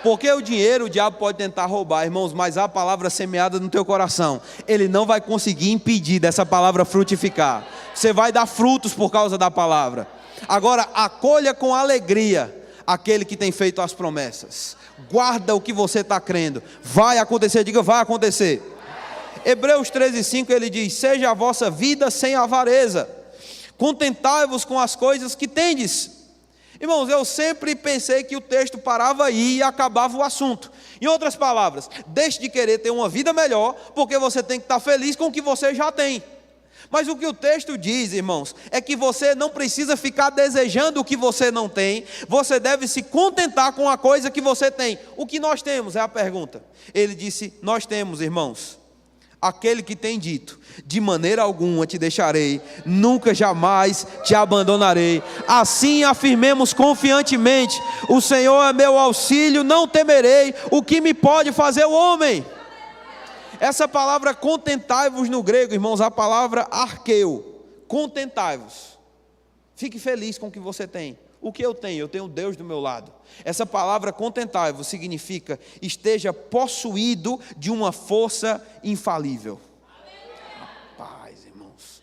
Porque o dinheiro o diabo pode tentar roubar, irmãos, mas a palavra semeada no teu coração, ele não vai conseguir impedir dessa palavra frutificar. Você vai dar frutos por causa da palavra. Agora, acolha com alegria aquele que tem feito as promessas. Guarda o que você está crendo. Vai acontecer, diga, vai acontecer. Hebreus 13:5 ele diz, seja a vossa vida sem avareza, contentai-vos com as coisas que tendes. Irmãos, eu sempre pensei que o texto parava aí e acabava o assunto. Em outras palavras, deixe de querer ter uma vida melhor, porque você tem que estar feliz com o que você já tem. Mas o que o texto diz, irmãos, é que você não precisa ficar desejando o que você não tem, você deve se contentar com a coisa que você tem. O que nós temos é a pergunta. Ele disse, nós temos, irmãos, aquele que tem dito, de maneira alguma te deixarei, nunca jamais te abandonarei. Assim afirmemos confiantemente, o Senhor é meu auxílio, não temerei, o que me pode fazer o homem? Essa palavra contentai-vos no grego, irmãos, a palavra arqueu, contentai-vos. Fique feliz com o que você tem. O que eu tenho? Eu tenho Deus do meu lado. Essa palavra contentai-vos significa esteja possuído de uma força infalível. Rapaz, irmãos,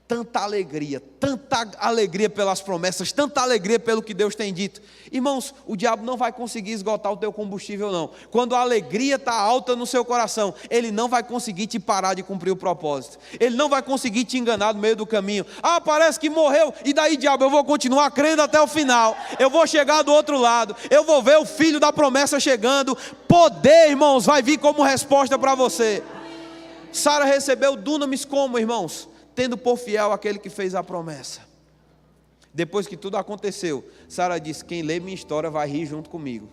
tanta alegria pelas promessas, tanta alegria pelo que Deus tem dito. Irmãos, o diabo não vai conseguir esgotar o teu combustível não. Quando a alegria está alta no seu coração, ele não vai conseguir te parar de cumprir o propósito. Ele não vai conseguir te enganar no meio do caminho. Ah, parece que morreu, e daí diabo, eu vou continuar crendo até o final. Eu vou chegar do outro lado, eu vou ver o filho da promessa chegando. Poder, irmãos, vai vir como resposta para você. Sara recebeu dunamis como, irmãos? Tendo por fiel aquele que fez a promessa. Depois que tudo aconteceu, Sara disse, quem lê minha história vai rir junto comigo.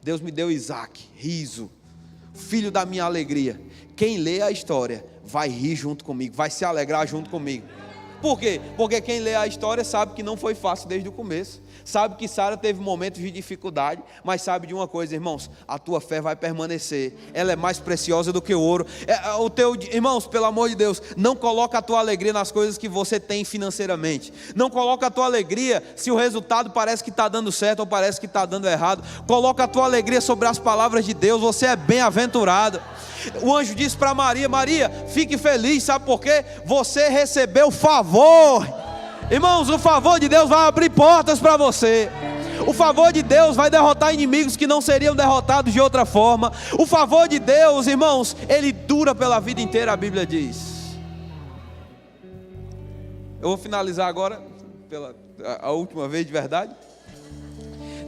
Deus me deu Isaac, riso, filho da minha alegria. Quem lê a história vai rir junto comigo, vai se alegrar junto comigo. Por quê? Porque quem lê a história sabe que não foi fácil desde o começo. Sabe que Sara teve momentos de dificuldade, mas sabe de uma coisa, irmãos, a tua fé vai permanecer. Ela é mais preciosa do que o ouro. Irmãos, pelo amor de Deus, não coloca a tua alegria nas coisas que você tem financeiramente. Não coloca a tua alegria se o resultado parece que está dando certo ou parece que está dando errado. Coloca a tua alegria sobre as palavras de Deus. Você é bem-aventurado. O anjo disse para Maria, Maria, fique feliz, sabe por quê? Você recebeu favor. Irmãos, o favor de Deus vai abrir portas para você. O favor de Deus vai derrotar inimigos que não seriam derrotados de outra forma. O favor de Deus, irmãos, ele dura pela vida inteira, a Bíblia diz. Eu vou finalizar agora, a última vez de verdade.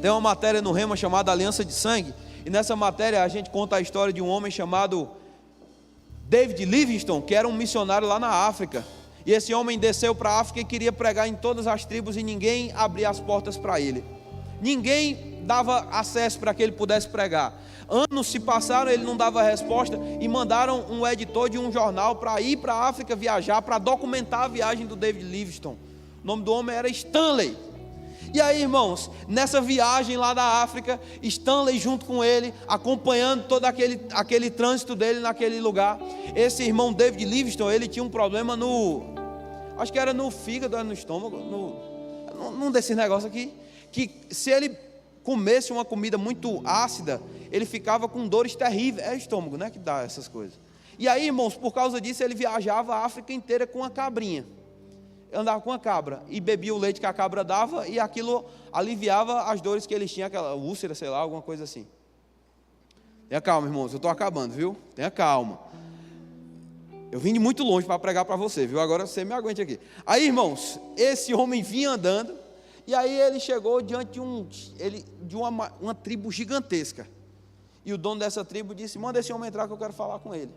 Tem uma matéria no Rema chamada Aliança de Sangue. E nessa matéria a gente conta a história de um homem chamado David Livingstone, que era um missionário lá na África. E esse homem desceu para a África e queria pregar em todas as tribos e ninguém abria as portas para ele. Ninguém dava acesso para que ele pudesse pregar. Anos se passaram, ele não dava resposta e mandaram um editor de um jornal para ir para a África viajar, para documentar a viagem do David Livingstone. O nome do homem era Stanley. E aí, irmãos, nessa viagem lá da África, Stanley junto com ele, acompanhando todo aquele trânsito dele naquele lugar. Esse irmão David Livingstone, ele tinha um problema acho que era no fígado, no estômago, num desses negócios aqui, que se ele comesse uma comida muito ácida, ele ficava com dores terríveis. É o estômago, né, que dá essas coisas. E aí, irmãos, por causa disso, ele viajava a África inteira com uma cabrinha. Andava com a cabra e bebia o leite que a cabra dava e aquilo aliviava as dores que eles tinham, aquela úlcera, sei lá, alguma coisa assim. Tenha calma, irmãos, eu estou acabando, viu? Tenha calma. Eu vim de muito longe para pregar para você, viu? Agora você me aguente aqui. Aí, irmãos, esse homem vinha andando e aí ele chegou diante de uma tribo gigantesca. E o dono dessa tribo disse, manda esse homem entrar que eu quero falar com ele.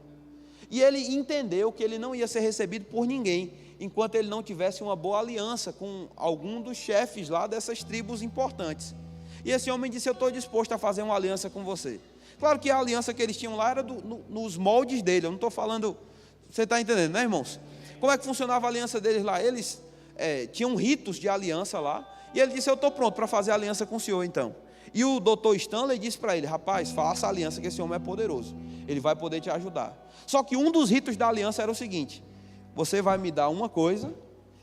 E ele entendeu que ele não ia ser recebido por ninguém, enquanto ele não tivesse uma boa aliança com algum dos chefes lá dessas tribos importantes. E esse homem disse, eu estou disposto a fazer uma aliança com você. Claro que a aliança que eles tinham lá era nos moldes dele, eu não estou falando, você está entendendo, né, irmãos? Como é que funcionava a aliança deles lá? Eles tinham ritos de aliança lá, e ele disse, eu estou pronto para fazer a aliança com o senhor então. E o doutor Stanley disse para ele, rapaz, faça a aliança que esse homem é poderoso, ele vai poder te ajudar. Só que um dos ritos da aliança era o seguinte, você vai me dar uma coisa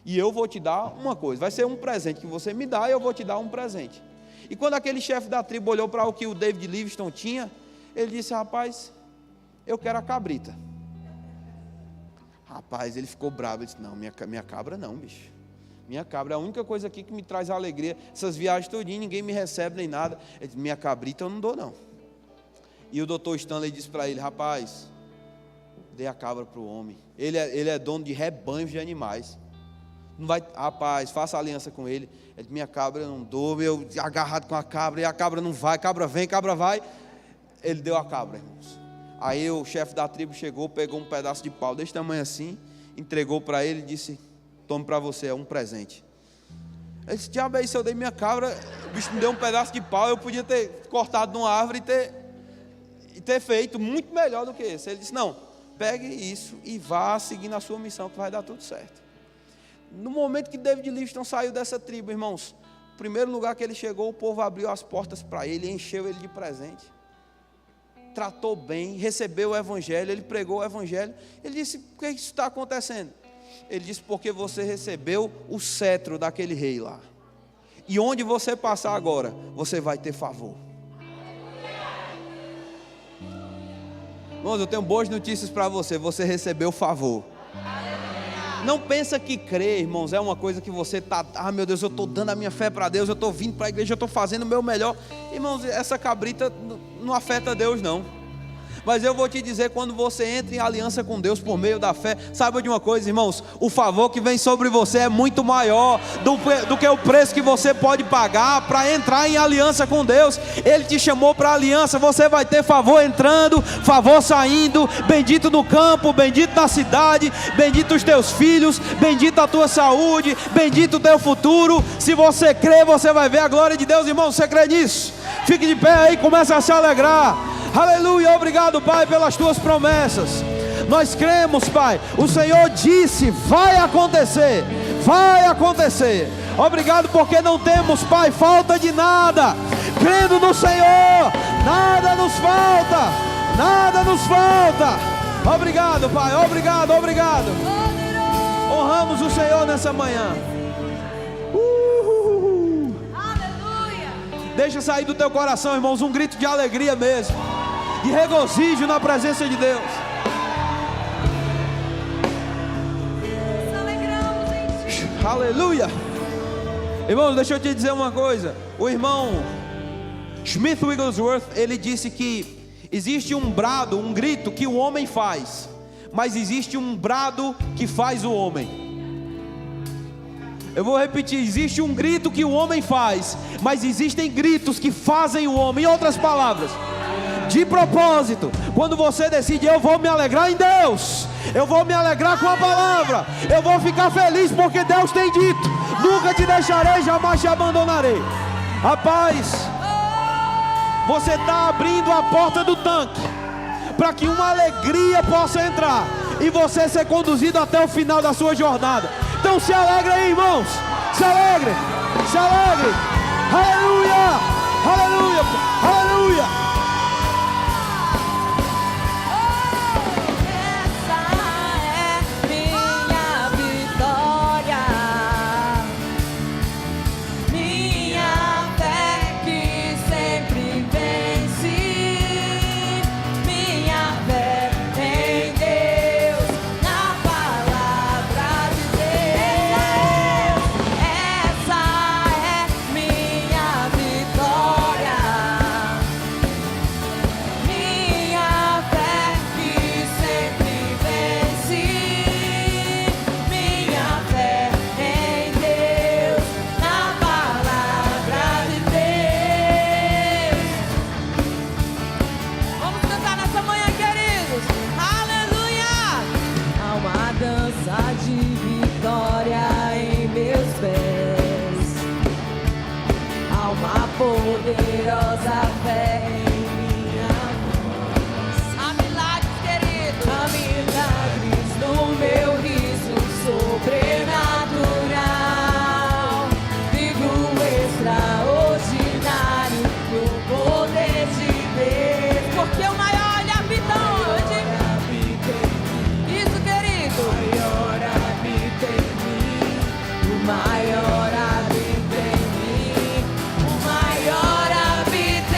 e eu vou te dar uma coisa. Vai ser um presente que você me dá e eu vou te dar um presente. E quando aquele chefe da tribo olhou para o que o David Livingstone tinha, ele disse, rapaz, eu quero a cabrita. Rapaz, ele ficou bravo, ele disse, não, minha cabra não, bicho. Minha cabra é a única coisa aqui que me traz alegria. Essas viagens todinhas, ninguém me recebe nem nada. Ele disse, minha cabrita eu não dou não. E o doutor Stanley disse para ele, rapaz, dê a cabra para o homem. Ele é dono de rebanhos de animais. Não vai, rapaz, faça aliança com ele. Ele disse, minha cabra eu não dou, eu agarrado com a cabra, e a cabra não vai, cabra vem, cabra vai. Ele deu a cabra, irmãos. Aí o chefe da tribo chegou, pegou um pedaço de pau desse tamanho assim, entregou para ele e disse, tome para você, é um presente. Ele disse, diabo, aí se eu dei minha cabra, o bicho me deu um pedaço de pau, eu podia ter cortado numa árvore e ter feito muito melhor do que esse. Ele disse, não, pegue isso e vá seguindo a sua missão que vai dar tudo certo. No momento que David Livingstone saiu dessa tribo, irmãos, o primeiro lugar que ele chegou, o povo abriu as portas para ele, encheu ele de presente, tratou bem, recebeu o evangelho, ele pregou o evangelho. Ele disse, por que isso está acontecendo? Ele disse, porque você recebeu o cetro daquele rei lá, e onde você passar agora, você vai ter favor. Irmãos, eu tenho boas notícias para você, você recebeu favor. Não pensa que crer, irmãos, é uma coisa que você está, meu Deus, eu estou dando a minha fé para Deus, eu estou vindo para a igreja, eu estou fazendo o meu melhor. Irmãos, essa cabrita não afeta Deus não. Mas eu vou te dizer, quando você entra em aliança com Deus por meio da fé, saiba de uma coisa, irmãos, o favor que vem sobre você é muito maior do que o preço que você pode pagar para entrar em aliança com Deus. Ele te chamou para aliança, você vai ter favor entrando, favor saindo, bendito no campo, bendito na cidade, bendito os teus filhos, bendito a tua saúde, bendito o teu futuro. Se você crê, você vai ver a glória de Deus, irmão. Você crê nisso? Fique de pé aí, começa a se alegrar. Aleluia, obrigado, Pai, pelas tuas promessas. Nós cremos, Pai, o Senhor disse, vai acontecer, vai acontecer. Obrigado porque não temos, Pai, falta de nada. Crendo no Senhor, nada nos falta, nada nos falta. Obrigado, Pai, obrigado, obrigado. Honramos o Senhor nessa manhã. Aleluia. Deixa sair do teu coração, irmãos, um grito de alegria mesmo, de regozijo na presença de Deus. Nos alegramos em Ti. Aleluia. Irmãos, deixa eu te dizer uma coisa. O irmão Smith Wigglesworth, ele disse que existe um brado, um grito que o homem faz, mas existe um brado que faz o homem. Eu vou repetir, existe um grito que o homem faz, mas existem gritos que fazem o homem. Em outras palavras, de propósito, quando você decide, eu vou me alegrar em Deus, eu vou me alegrar com a palavra, eu vou ficar feliz porque Deus tem dito, nunca te deixarei, jamais te abandonarei. Rapaz, você está abrindo a porta do tanque, para que uma alegria possa entrar, e você ser conduzido até o final da sua jornada. Então se alegre aí, irmãos, se alegre, se alegre. Aleluia, aleluia, aleluia. Poderosa fé em minha voz. Há milagres, querido. Há milagres no meu riso sobrenatural. Vivo extraordinário no poder de Deus. Porque o maior ele habita onde? Isso, querido. O maior habita em mim. O maior habita em mim. O maior habita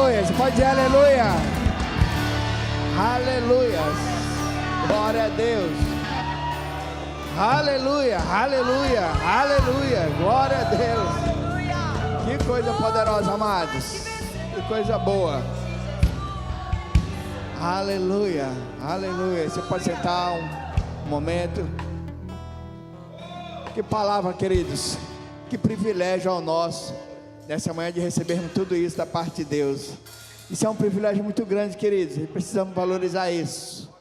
aleluia. Você pode dizer aleluia. Aleluia. Glória a Deus. Aleluia, aleluia, aleluia. Glória a Deus. Que coisa poderosa, amados. Que coisa boa. Aleluia, aleluia. Você pode sentar um momento. Que palavra, queridos. Que privilégio ao nosso, nessa manhã, de recebermos tudo isso da parte de Deus. Isso é um privilégio muito grande, queridos. E precisamos valorizar isso.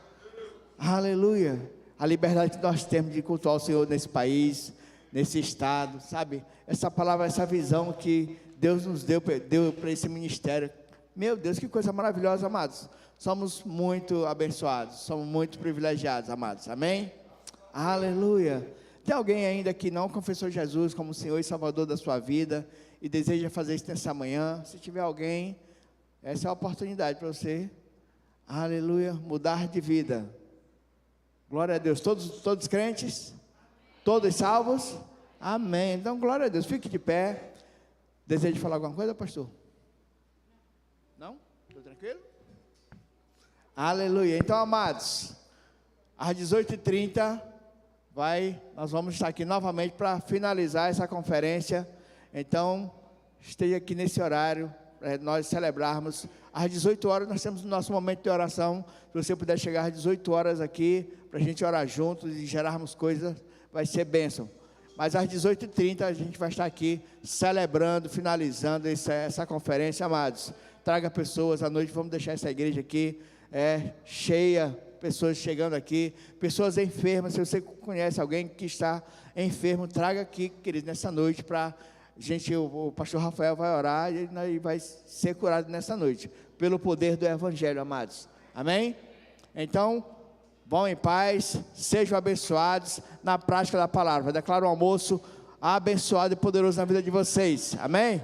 Aleluia. A liberdade que nós temos de cultuar o Senhor nesse país, nesse estado, sabe? Essa palavra, essa visão que Deus nos deu para esse ministério. Meu Deus, que coisa maravilhosa, amados. Somos muito abençoados, somos muito privilegiados, amados. Amém? Aleluia. Tem alguém ainda que não confessou Jesus como Senhor e Salvador da sua vida e deseja fazer isso nessa manhã? Se tiver alguém, essa é a oportunidade para você, aleluia, mudar de vida. Glória a Deus. Todos crentes? Todos salvos? Amém. Então, glória a Deus. Fique de pé. Deseja falar alguma coisa, pastor? Não? Estou tranquilo? Aleluia. Então, amados, às 18h30, nós vamos estar aqui novamente para finalizar essa conferência. Então, esteja aqui nesse horário, para nós celebrarmos. Às 18 horas nós temos o nosso momento de oração. Se você puder chegar às 18 horas aqui, para a gente orar juntos e gerarmos coisas, vai ser bênção. Mas às 18h30 a gente vai estar aqui celebrando, finalizando essa conferência, amados. Traga pessoas à noite, vamos deixar essa igreja aqui cheia, pessoas chegando aqui, pessoas enfermas. Se você conhece alguém que está enfermo, traga aqui, querido, nessa noite para gente. O pastor Rafael vai orar e vai ser curado nessa noite, pelo poder do Evangelho, amados. Amém? Então, vão em paz, sejam abençoados na prática da palavra. Declaro um almoço abençoado e poderoso na vida de vocês. Amém?